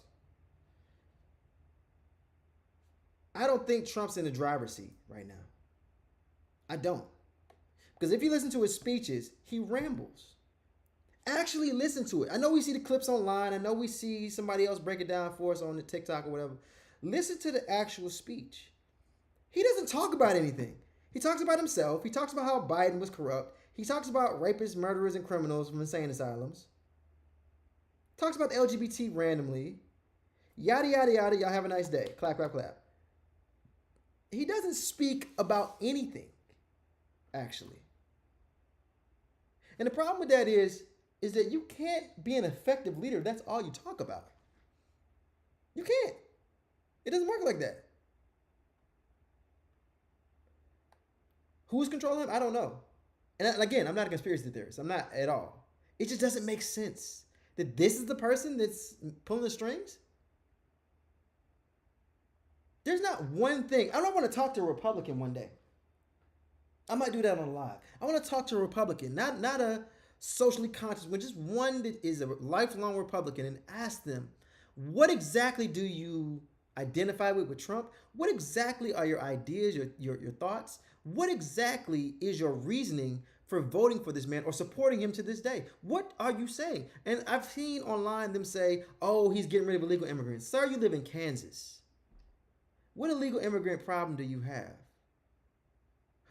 Speaker 1: I don't think Trump's in the driver's seat right now. I don't. Because if you listen to his speeches, he rambles. Actually listen to it. I know we see the clips online. I know we see somebody else break it down for us on the TikTok or whatever. Listen to the actual speech. He doesn't talk about anything. He talks about himself. He talks about how Biden was corrupt. He talks about rapists, murderers, and criminals from insane asylums. Talks about the LGBT randomly. Yada, yada, yada. Y'all have a nice day. Clap, clap, clap. He doesn't speak about anything, actually. And the problem with that is that you can't be an effective leader if that's all you talk about. You can't. It doesn't work like that. Who's controlling him? I don't know. And again, I'm not a conspiracy theorist. I'm not at all. It just doesn't make sense that this is the person that's pulling the strings. There's not one thing. I don't want to talk to a Republican one day. I might do that on live. I want to talk to a Republican, not a socially conscious one, just one that is a lifelong Republican, and ask them, what exactly do you identify with Trump? What exactly are your ideas, your thoughts? What exactly is your reasoning for voting for this man or supporting him to this day? What are you saying? And I've seen online them say, oh, he's getting rid of illegal immigrants. Sir, you live in Kansas. What illegal immigrant problem do you have?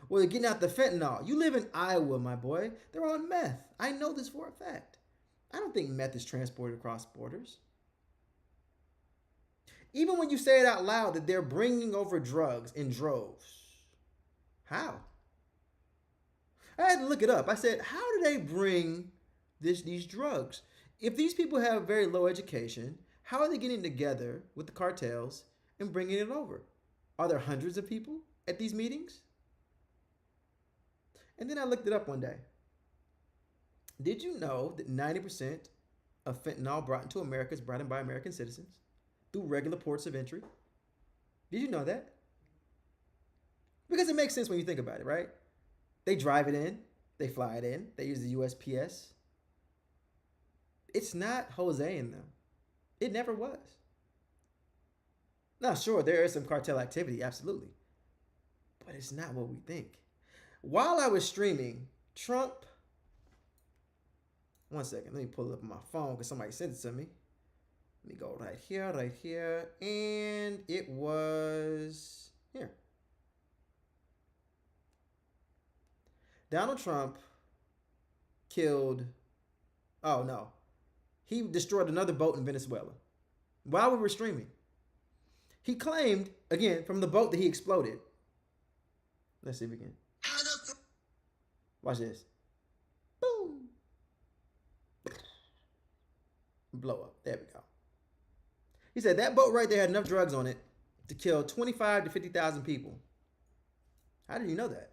Speaker 1: Well, they're getting out the fentanyl. You live in Iowa, my boy. They're on meth. I know this for a fact. I don't think meth is transported across borders. Even when you say it out loud that they're bringing over drugs in droves. How? I had to look it up. I said, how do they bring these drugs? If these people have very low education, how are they getting together with the cartels and bringing it over? Are there hundreds of people at these meetings? And then I looked it up one day. Did you know that 90% of fentanyl brought into America is brought in by American citizens through regular ports of entry? Did you know that? Because it makes sense when you think about it, right? They drive it in, they fly it in, they use the USPS. It's not Jose in them. It never was. Now, sure, there is some cartel activity, absolutely. But it's not what we think. While I was streaming, Trump... One second, let me pull it up on my phone because somebody sent it to me. Let me go right here, and it was here. Donald Trump killed... Oh, no. He destroyed another boat in Venezuela while we were streaming. He claimed, again, from the boat that he exploded. Let's see if we can. Watch this. Boom. Blow up. There we go. He said that boat right there had enough drugs on it to kill 25 to 50,000 people. How did you know that?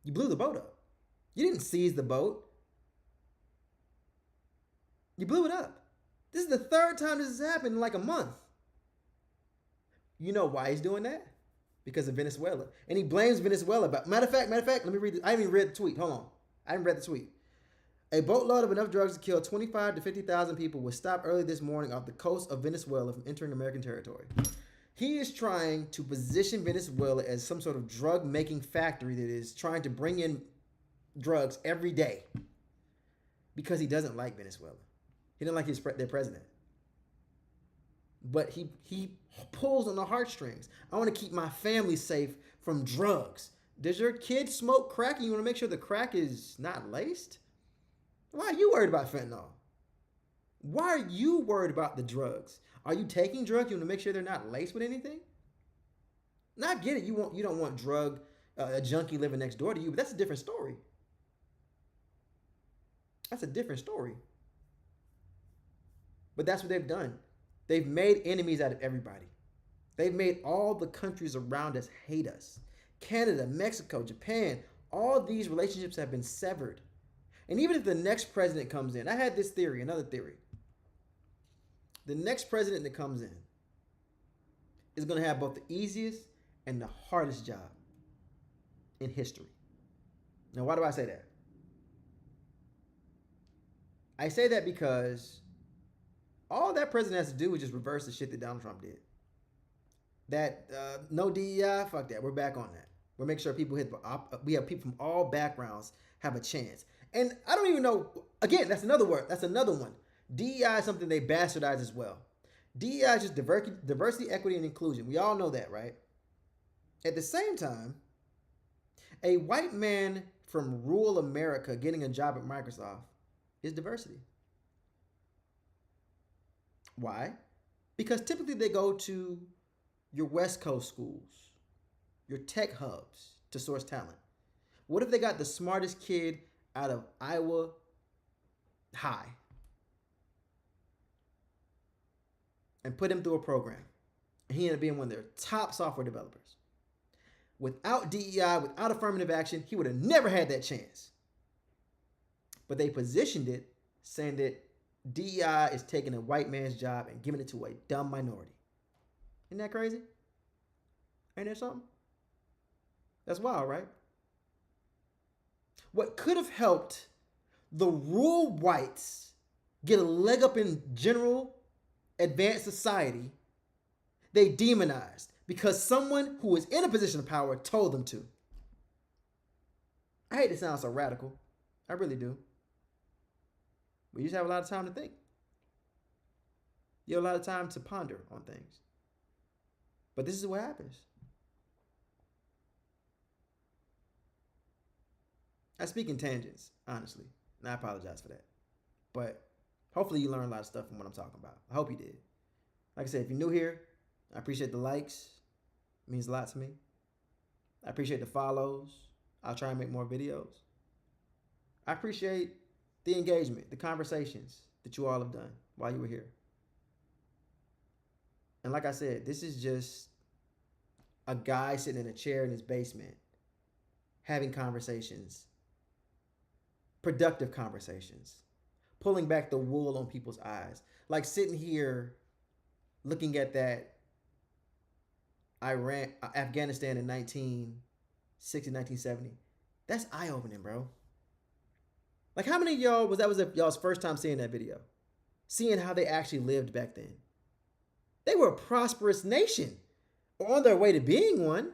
Speaker 1: You blew the boat up. You didn't seize the boat. You blew it up. This is the third time this has happened in like a month. You know why he's doing that? Because of Venezuela. And he blames Venezuela. Matter of fact, let me read this. I haven't even read the tweet. Hold on. I haven't read the tweet. A boatload of enough drugs to kill 25 to 50,000 people was stopped early this morning off the coast of Venezuela from entering American territory. He is trying to position Venezuela as some sort of drug-making factory that is trying to bring in drugs every day because he doesn't like Venezuela. He doesn't like their president. But he pulls on the heartstrings. I want to keep my family safe from drugs. Does your kid smoke crack and you want to make sure the crack is not laced? Why are you worried about fentanyl? Why are you worried about the drugs? Are you taking drugs? You want to make sure they're not laced with anything? Now I get it. You don't want a junkie living next door to you, but that's a different story. That's a different story. But that's what they've done. They've made enemies out of everybody. They've made all the countries around us hate us. Canada, Mexico, Japan, all these relationships have been severed. And even if the next president comes in, I had this theory, another theory. The next president that comes in is going to have both the easiest and the hardest job in history. Now, why do I say that? I say that because all that president has to do is just reverse the shit that Donald Trump did. That no DEI, fuck that. We're back on that. We'll make sure we have people from all backgrounds have a chance. And I don't even know, again, that's another word. That's another one. DEI is something they bastardize as well. DEI is just diversity, equity, and inclusion. We all know that, right? At the same time, a white man from rural America getting a job at Microsoft is diversity. Why? Because typically they go to your West Coast schools, your tech hubs to source talent. What if they got the smartest kid out of Iowa High and put him through a program, and he ended up being one of their top software developers? Without DEI, without affirmative action, he would have never had that chance. But they positioned it saying that DEI is taking a white man's job and giving it to a dumb minority. Isn't that crazy? Ain't that something? That's wild, right? What could have helped the rural whites get a leg up in general advanced society, they demonized because someone who was in a position of power told them to. I hate to sound so radical. I really do. But you just have a lot of time to think. You have a lot of time to ponder on things. But this is what happens. I speak in tangents, honestly, and I apologize for that. But hopefully you learned a lot of stuff from what I'm talking about. I hope you did. Like I said, if you're new here, I appreciate the likes. It means a lot to me. I appreciate the follows. I'll try and make more videos. I appreciate the engagement, the conversations that you all have done while you were here. And like I said, this is just a guy sitting in a chair in his basement having conversations, productive conversations, pulling back the wool on people's eyes. Like sitting here looking at that Afghanistan in 1960, 1970. That's eye-opening, bro. Like how many of y'all was y'all's first time seeing that video? Seeing how they actually lived back then. They were a prosperous nation, or on their way to being one.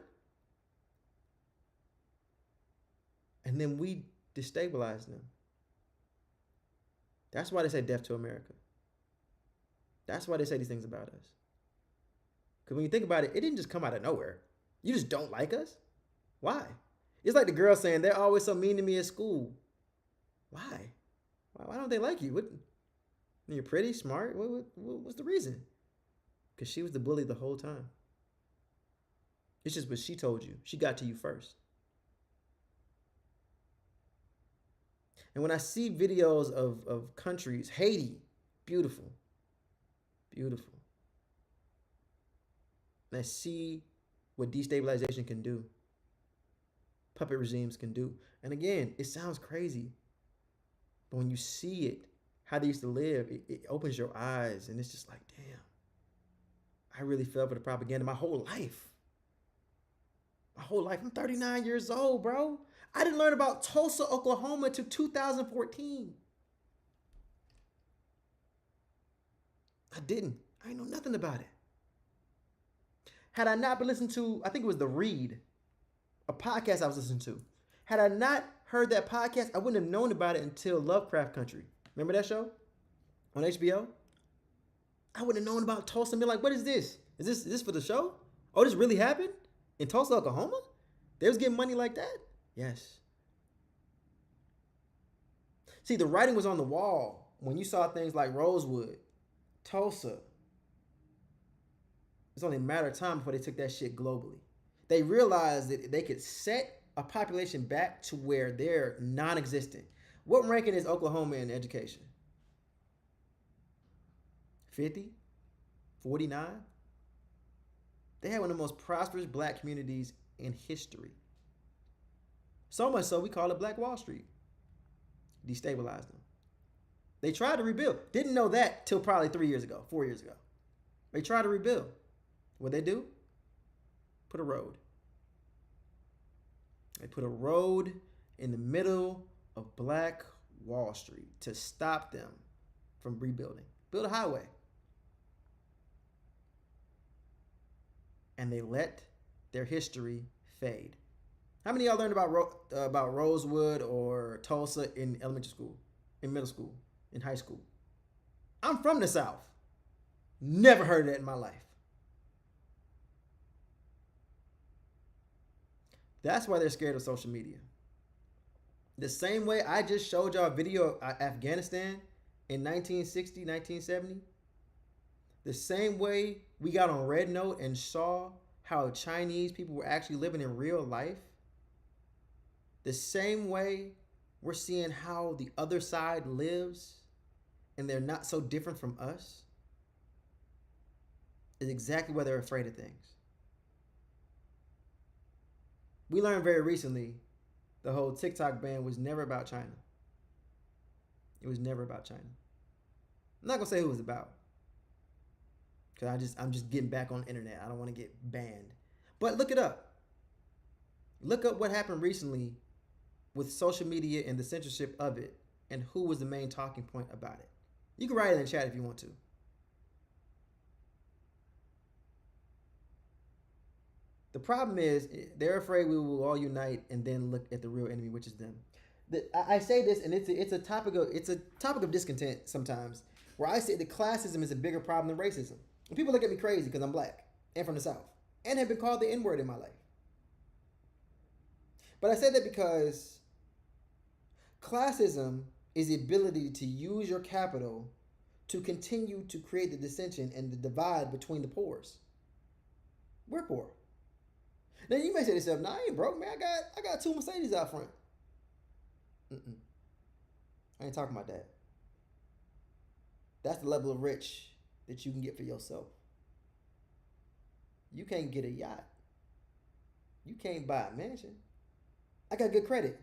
Speaker 1: And then we destabilized them. That's why they say death to America. That's why they say these things about us. Because when you think about it, it didn't just come out of nowhere. You just don't like us? Why? It's like the girl saying, they're always so mean to me at school. Why? Why don't they like you? What? You're pretty, smart? What's the reason? Because she was the bully the whole time. It's just what she told you. She got to you first. And when I see videos of countries, Haiti, beautiful, beautiful. And I see what destabilization can do, puppet regimes can do. And again, it sounds crazy, but when you see it, how they used to live, it opens your eyes, and it's just like, damn, I really fell for the propaganda my whole life. My whole life. I'm 39 years old, bro. I didn't learn about Tulsa, Oklahoma until 2014. I didn't. I know nothing about it. Had I not been listening to, I think it was The Read, a podcast I was listening to. Had I not heard that podcast, I wouldn't have known about it until Lovecraft Country. Remember that show on HBO? I wouldn't have known about Tulsa and been like, what is this? Is this for the show? Oh, this really happened in Tulsa, Oklahoma? They was getting money like that? Yes. See, the writing was on the wall when you saw things like Rosewood, Tulsa. It's only a matter of time before they took that shit globally. They realized that they could set a population back to where they're non-existent. What ranking is Oklahoma in education? 50? 49? They had one of the most prosperous black communities in history. So much so we call it Black Wall Street. Destabilized them. They tried to rebuild. Didn't know that till probably 4 years ago. They tried to rebuild. What'd they do? Put a road. They put a road in the middle of Black Wall Street to stop them from rebuilding. Build a highway. And they let their history fade. How many of y'all learned about Rosewood or Tulsa in elementary school, in middle school, in high school? I'm from the South. Never heard of that in my life. That's why they're scared of social media. The same way I just showed y'all a video of Afghanistan in 1960, 1970. The same way we got on Red Note and saw how Chinese people were actually living in real life. The same way we're seeing how the other side lives and they're not so different from us is exactly why they're afraid of things. We learned very recently the whole TikTok ban was never about China. It was never about China. I'm not gonna say who it was about, because I'm just getting back on the internet. I don't want to get banned. But look it up. Look up what happened recently with social media and the censorship of it, and who was the main talking point about it. You can write it in the chat if you want to. The problem is they're afraid we will all unite and then look at the real enemy, which is them. I say this, and it's a topic of discontent sometimes, where I say that classism is a bigger problem than racism. And people look at me crazy because I'm black and from the South and have been called the N-word in my life. But I say that because classism is the ability to use your capital to continue to create the dissension and the divide between the poors. We're poor. Now you may say to yourself, "Nah, I ain't broke, man. I got 2 Mercedes out front." I ain't talking about that. That's the level of rich that you can get for yourself. You can't get a yacht. You can't buy a mansion. I got good credit.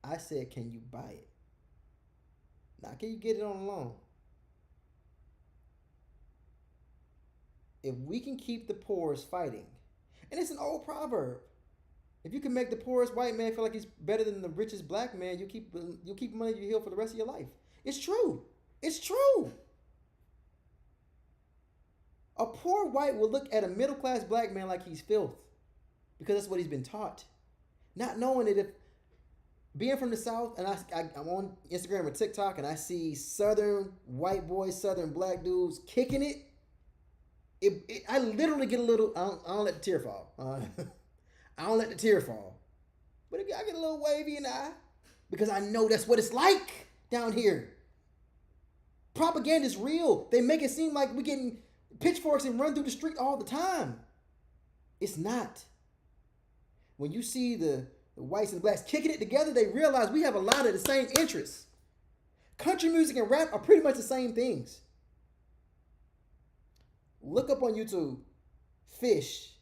Speaker 1: I said, can you buy it? Now, can you get it on a loan? If we can keep the poorest fighting, and it's an old proverb. If you can make the poorest white man feel like he's better than the richest black man, you'll keep him under your heel for the rest of your life. It's true. It's true. A poor white will look at a middle-class black man like he's filth, because that's what he's been taught. Not knowing that if being from the South, and I'm on Instagram or TikTok, and I see Southern white boys, Southern black dudes kicking it, I literally get a little, I don't let the tear fall. I don't let the tear fall. But I get a little wavy in the eye, because I know that's what it's like down here. Propaganda is real. They make it seem like we're getting pitchforks and run through the street all the time. It's not. When you see the whites and the blacks kicking it together, they realize we have a lot of the same interests. Country music and rap are pretty much the same things. Look up on YouTube, fish,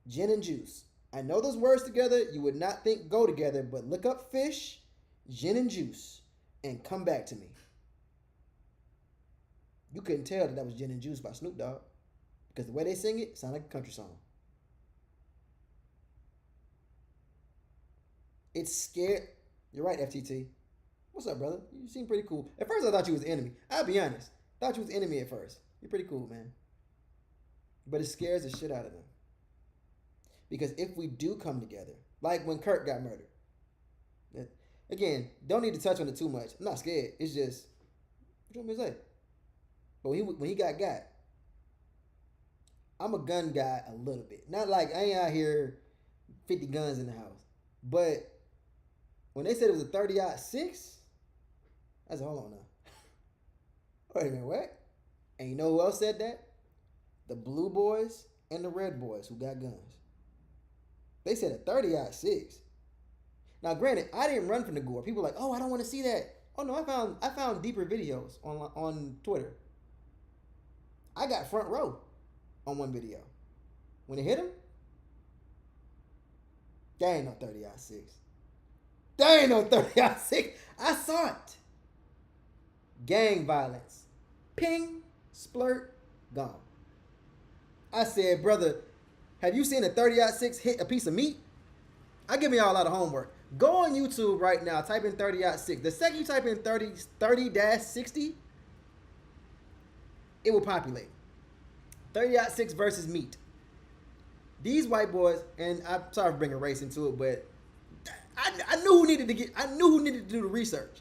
Speaker 1: gin and juice. I know those words together you would not think go together, but look up fish, gin and juice, and come back to me. You couldn't tell that was Gin and Juice by Snoop Dogg, because the way they sing it sounds like a country song. It's scared. You're right, FTT. What's up, brother? You seem pretty cool. At first, I thought you was the enemy. I'll be honest. Thought you was the enemy at first. You're pretty cool, man. But it scares the shit out of them. Because if we do come together, like when Kirk got murdered, again, don't need to touch on it too much. I'm not scared. It's just, what you want me to say? But when he got, I'm a gun guy a little bit. Not like, I ain't out here 50 guns in the house. But when they said it was a 30-06, I said, hold on now. Wait a minute, what? And you know who else said that? The blue boys and the red boys who got guns. They said a 30-06. Now, granted, I didn't run from the gore. People were like, oh, I don't want to see that. Oh no, I found deeper videos on Twitter. I got front row on one video. When it hit him, there ain't no 30-06. There ain't no 30-06. I saw it. Gang violence. Ping, splurt, gone. I said, brother, have you seen a 30-06 hit a piece of meat? I'm giving y'all a lot of homework. Go on YouTube right now. Type in 30-06. The second you type in 30-60, it will populate. 30-06 versus meat. These white boys, and I'm sorry for bringing race into it, but I knew who needed to get. I knew who needed to do the research.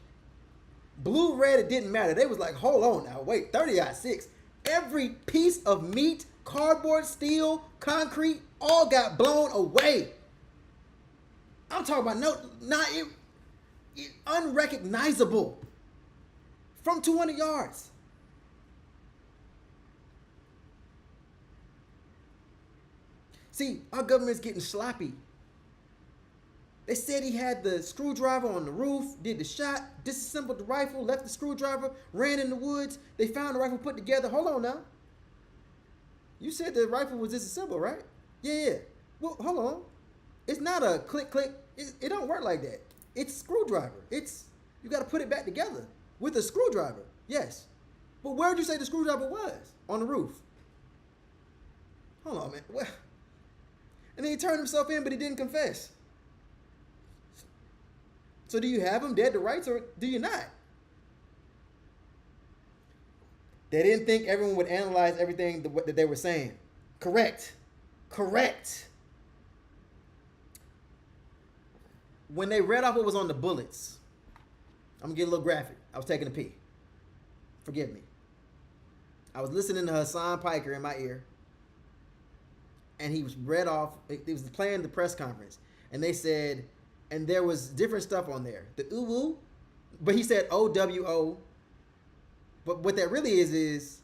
Speaker 1: Blue, red, it didn't matter. They was like, hold on now, wait, 30-6. Every piece of meat, cardboard, steel, concrete, all got blown away. I'm talking about unrecognizable from 200 yards. See, our government's getting sloppy. They said he had the screwdriver on the roof, did the shot, disassembled the rifle, left the screwdriver, ran in the woods. They found the rifle put together. Hold on now. You said the rifle was disassembled, right? Yeah. Well, hold on. It's not a click, click. It don't work like that. It's a screwdriver. You got to put it back together with a screwdriver. Yes. But where did you say the screwdriver was? On the roof. Hold on, man. Well, and then he turned himself in, but he didn't confess. So do you have him dead to rights or do you not? They didn't think everyone would analyze everything that they were saying. Correct. When they read off what was on the bullets, I'm going to get a little graphic. I was taking a pee. Forgive me. I was listening to Hassan Piker in my ear. And he was read off. He was playing the press conference. And they said, and there was different stuff on there. The ooh, but he said OWO. But what that really is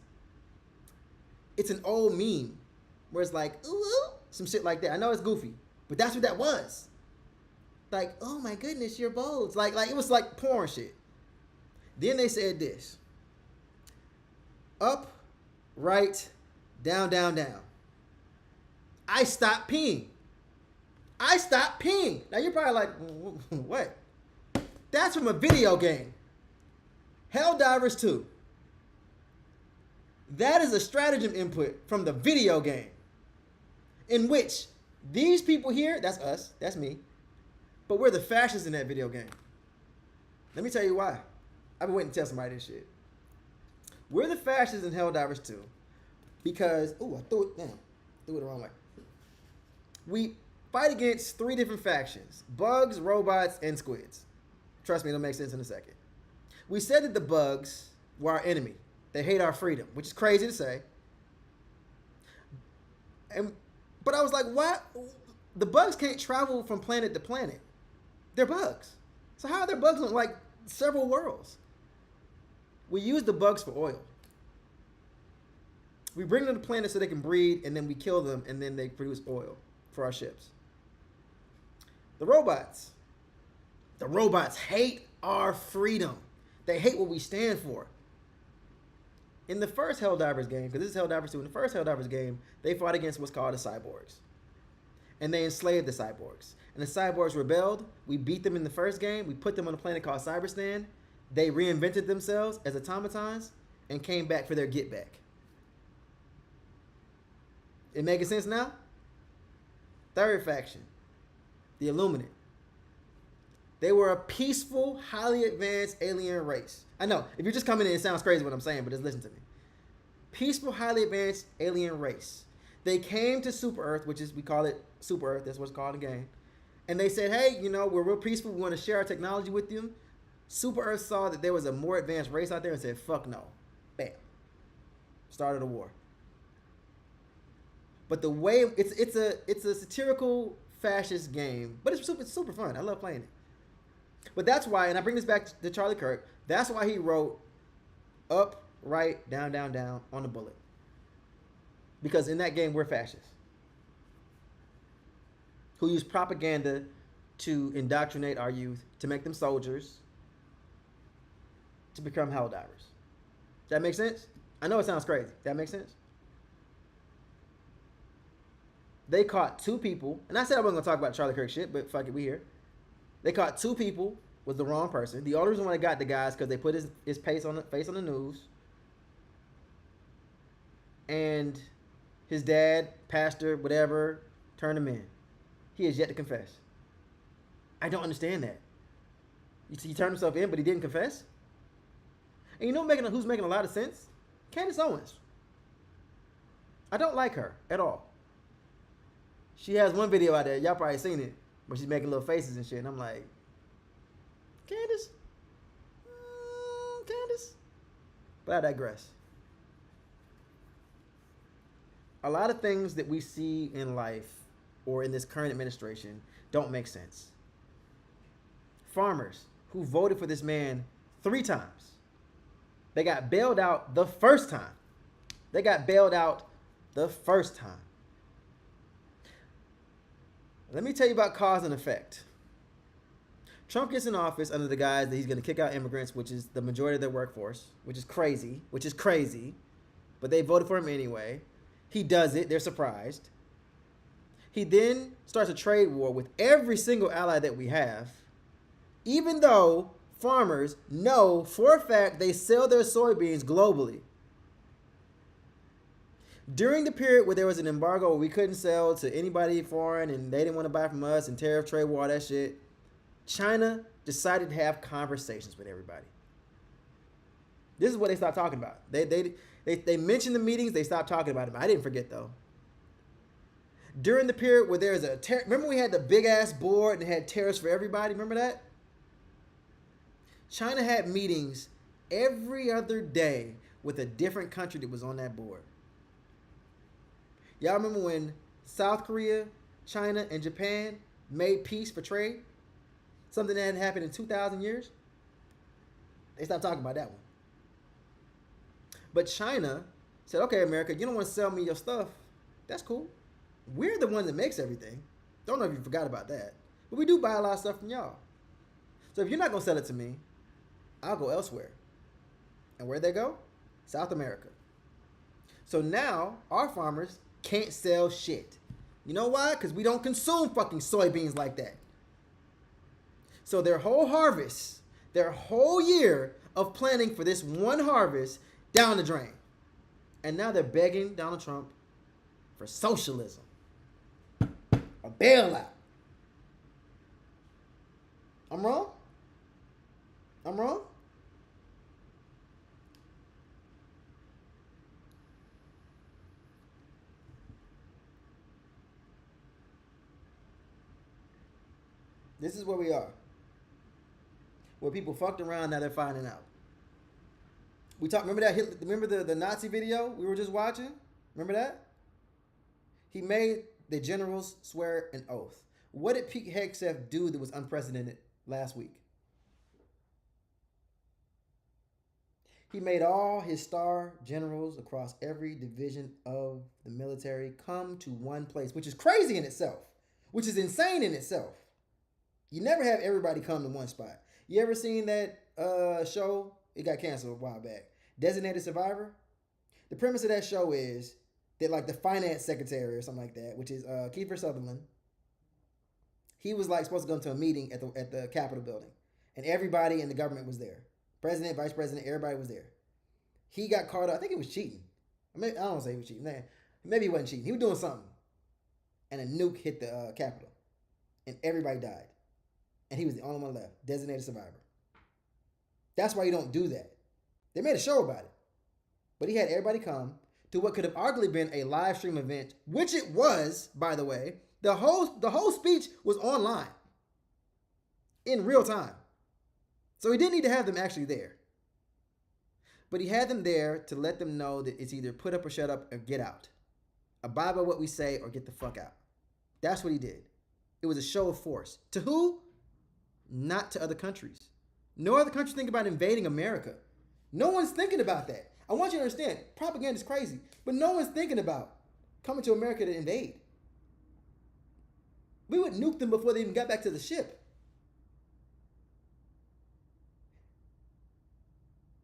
Speaker 1: it's an old meme where it's like ooh, some shit like that. I know it's goofy, but that's what that was. Like, oh my goodness, you're bold. Like it was like porn shit. Then they said this: up, right, down, down, down. I stopped peeing. Now you're probably like, what? That's from a video game. Helldivers 2. That is a stratagem input from the video game. In which these people here, that's us, that's me, but we're the fascists in that video game. Let me tell you why. I've been waiting to tell somebody this shit. We're the fascists in Helldivers 2 because, I threw it the wrong way. We fight against 3 different factions: bugs, robots, and squids. Trust me, it'll make sense in a second. We said that the bugs were our enemy. They hate our freedom, which is crazy to say. But I was like, why? The bugs can't travel from planet to planet. They're bugs. So how are there bugs on like several worlds? We use the bugs for oil. We bring them to planets so they can breed, and then we kill them, and then they produce oil for our ships. The robots hate our freedom. They hate what we stand for. In the first Helldivers game, because this is Helldivers 2, in the first Helldivers game, they fought against what's called the cyborgs. And they enslaved the cyborgs. And the cyborgs rebelled. We beat them in the first game. We put them on a planet called Cyberstan. They reinvented themselves as automatons and came back for their get back. It making sense now? Third faction, the Illuminate. They were a peaceful, highly advanced alien race. I know, if you're just coming in, it sounds crazy what I'm saying, but just listen to me. Peaceful, highly advanced alien race. They came to Super Earth, which is, we call it Super Earth, that's what's called in the game. And they said, hey, we're real peaceful, we want to share our technology with you. Super Earth saw that there was a more advanced race out there and said, fuck no. Bam. Started a war. But the way, it's a satirical fascist game, but it's super fun. I love playing it. But that's why, and I bring this back to Charlie Kirk, that's why he wrote up, right, down, down, down on the bullet. Because in that game, we're fascists who use propaganda to indoctrinate our youth, to make them soldiers, to become Helldivers. That make sense? I know it sounds crazy. That make sense? They caught 2 people, and I said I wasn't going to talk about Charlie Kirk shit, but fuck it, we here. They caught 2 people with the wrong person. The only reason why they got the guys because they put his face on the news. And his dad, pastor, whatever, turned him in. He has yet to confess. I don't understand that. He turned himself in, but he didn't confess? And you know who's making a lot of sense? Candace Owens. I don't like her at all. She has one video out there. Y'all probably seen it, where she's making little faces and shit. And I'm like, Candace? Candace? But I digress. A lot of things that we see in life or in this current administration don't make sense. Farmers who voted for this man 3 times. They got bailed out the first time. They got bailed out the first time. Let me tell you about cause and effect. Trump gets in office under the guise that he's going to kick out immigrants, which is the majority of their workforce, which is crazy, but they voted for him anyway. He does it. They're surprised. He then starts a trade war with every single ally that we have, even though farmers know for a fact they sell their soybeans globally. During the period where there was an embargo where we couldn't sell to anybody foreign and they didn't want to buy from us and tariff, trade war, all that shit, China decided to have conversations with everybody. This is what they stopped talking about. They mentioned the meetings, they stopped talking about them. I didn't forget though. During the period where there's remember we had the big ass board and had tariffs for everybody? Remember that? China had meetings every other day with a different country that was on that board. Y'all remember when South Korea, China, and Japan made peace for trade? Something that hadn't happened in 2,000 years? They stopped talking about that one. But China said, okay, America, you don't want to sell me your stuff. That's cool. We're the one that makes everything. Don't know if you forgot about that. But we do buy a lot of stuff from y'all. So if you're not going to sell it to me, I'll go elsewhere. And where'd they go? South America. So now our farmers can't sell shit. You know why? Because we don't consume fucking soybeans like that. So their whole harvest, their whole year of planning for this one harvest, down the drain. And now they're begging Donald Trump for socialism. A bailout. I'm wrong? I'm wrong? This is where we are. Where people fucked around, now they're finding out. We talked. Remember the Nazi video we were just watching? Remember that? He made the generals swear an oath. What did Pete Hegseth do that was unprecedented last week? He made all his star generals across every division of the military come to one place, which is crazy in itself, which is insane in itself. You never have everybody come to one spot. You ever seen that show? It got canceled a while back. Designated Survivor. The premise of that show is that like the finance secretary or something like that, which is Kiefer Sutherland, he was like supposed to go to a meeting at the Capitol building, and everybody in the government was there. President, vice president, everybody was there. He got caught up. I think it was cheating. I don't want to say he was cheating. Maybe he wasn't cheating. He was doing something, and a nuke hit the Capitol, and everybody died, and he was the only one left. Designated survivor. That's why you don't do that. They made a show about it. But he had everybody come to what could have arguably been a live stream event, which it was, by the way. The whole speech was online in real time. So he didn't need to have them actually there. But he had them there to let them know that it's either put up or shut up or get out. Abide by what we say or get the fuck out. That's what he did. It was a show of force. To who? Not to other countries. No other country think about invading America. No one's thinking about that. I want you to understand, propaganda is crazy, but no one's thinking about coming to America to invade. We would nuke them before they even got back to the ship.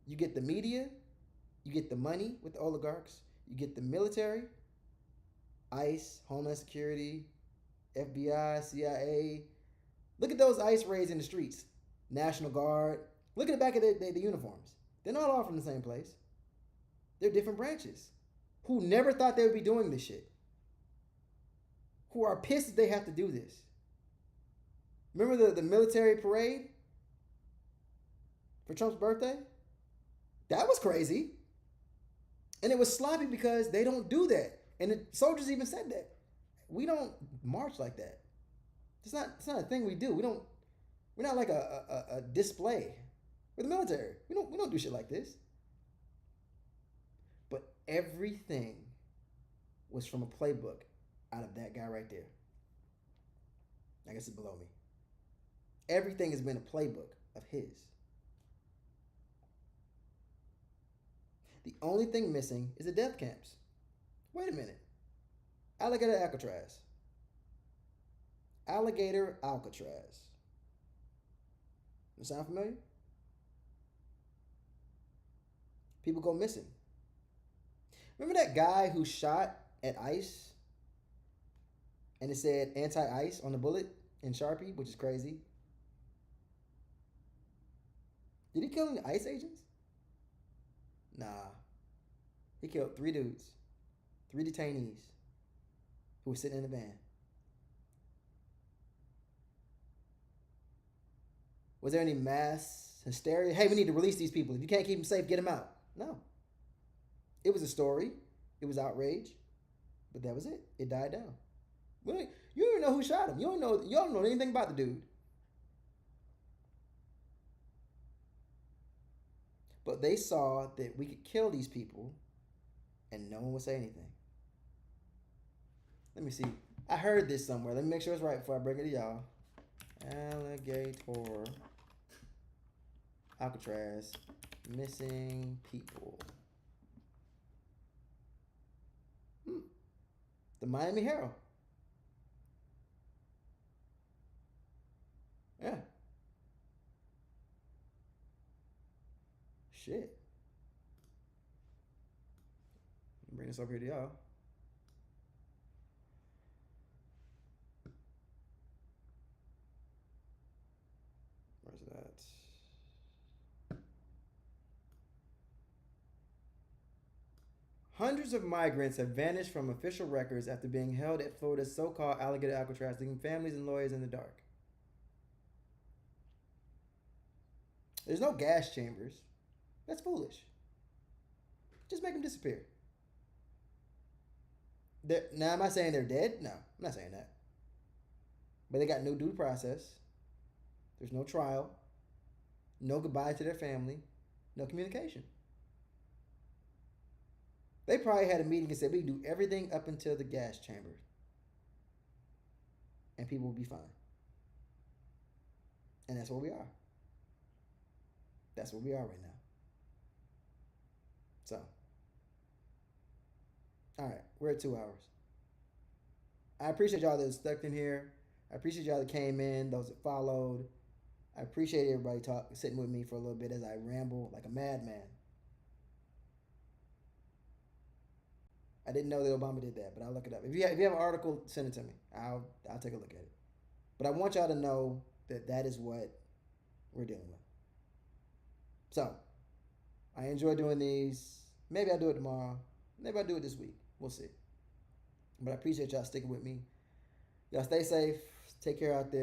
Speaker 1: You get the media, you get the money with the oligarchs, you get the military, ICE, Homeland Security, FBI, CIA. Look at those ICE raids in the streets. National Guard. Look at the back of the uniforms. They're not all from the same place. They're different branches who never thought they would be doing this shit. Who are pissed that they have to do this. Remember the military parade for Trump's birthday? That was crazy. And it was sloppy because they don't do that. And the soldiers even said that. we don't march like that. It's not a thing we do. We're not like a display. We're the military. We don't do shit like this. But everything was from a playbook out of that guy right there. I guess it's below me. Everything has been a playbook of his. The only thing missing is the death camps. Wait a minute. Alligator Alcatraz. Alligator Alcatraz. Does that sound familiar? People go missing. Remember that guy who shot at ICE? And it said anti-ICE on the bullet in Sharpie, which is crazy. Did he kill any ICE agents? Nah. He killed 3 dudes. 3 detainees who were sitting in the van. Was there any mass hysteria? Hey, we need to release these people. If you can't keep them safe, get them out. No. It was a story. It was outrage. But that was it. It died down. You don't even know who shot him. You don't know anything about the dude. But they saw that we could kill these people and no one would say anything. Let me see. I heard this somewhere. Let me make sure it's right before I bring it to y'all. Alligator Alcatraz, missing people. The Miami Herald. Yeah. Shit. Bring this over here to y'all. Where's that? Hundreds of migrants have vanished from official records after being held at Florida's so-called Alligator Alcatraz, leaving families and lawyers in the dark. There's no gas chambers. That's foolish. Just make them disappear. Now, am I saying they're dead? No, I'm not saying that. But they got no due process. There's no trial. No goodbye to their family. No communication. They probably had a meeting and said, we can do everything up until the gas chamber. And people will be fine. And that's where we are. That's where we are right now. So, all right, we're at 2 hours. I appreciate y'all that stuck in here. I appreciate y'all that came in, those that followed. I appreciate everybody sitting with me for a little bit as I ramble like a madman. I didn't know that Obama did that, but I'll look it up. If you have an article, send it to me. I'll take a look at it. But I want y'all to know that that is what we're dealing with. So, I enjoy doing these. Maybe I'll do it tomorrow. Maybe I'll do it this week. We'll see. But I appreciate y'all sticking with me. Y'all stay safe. Take care out there.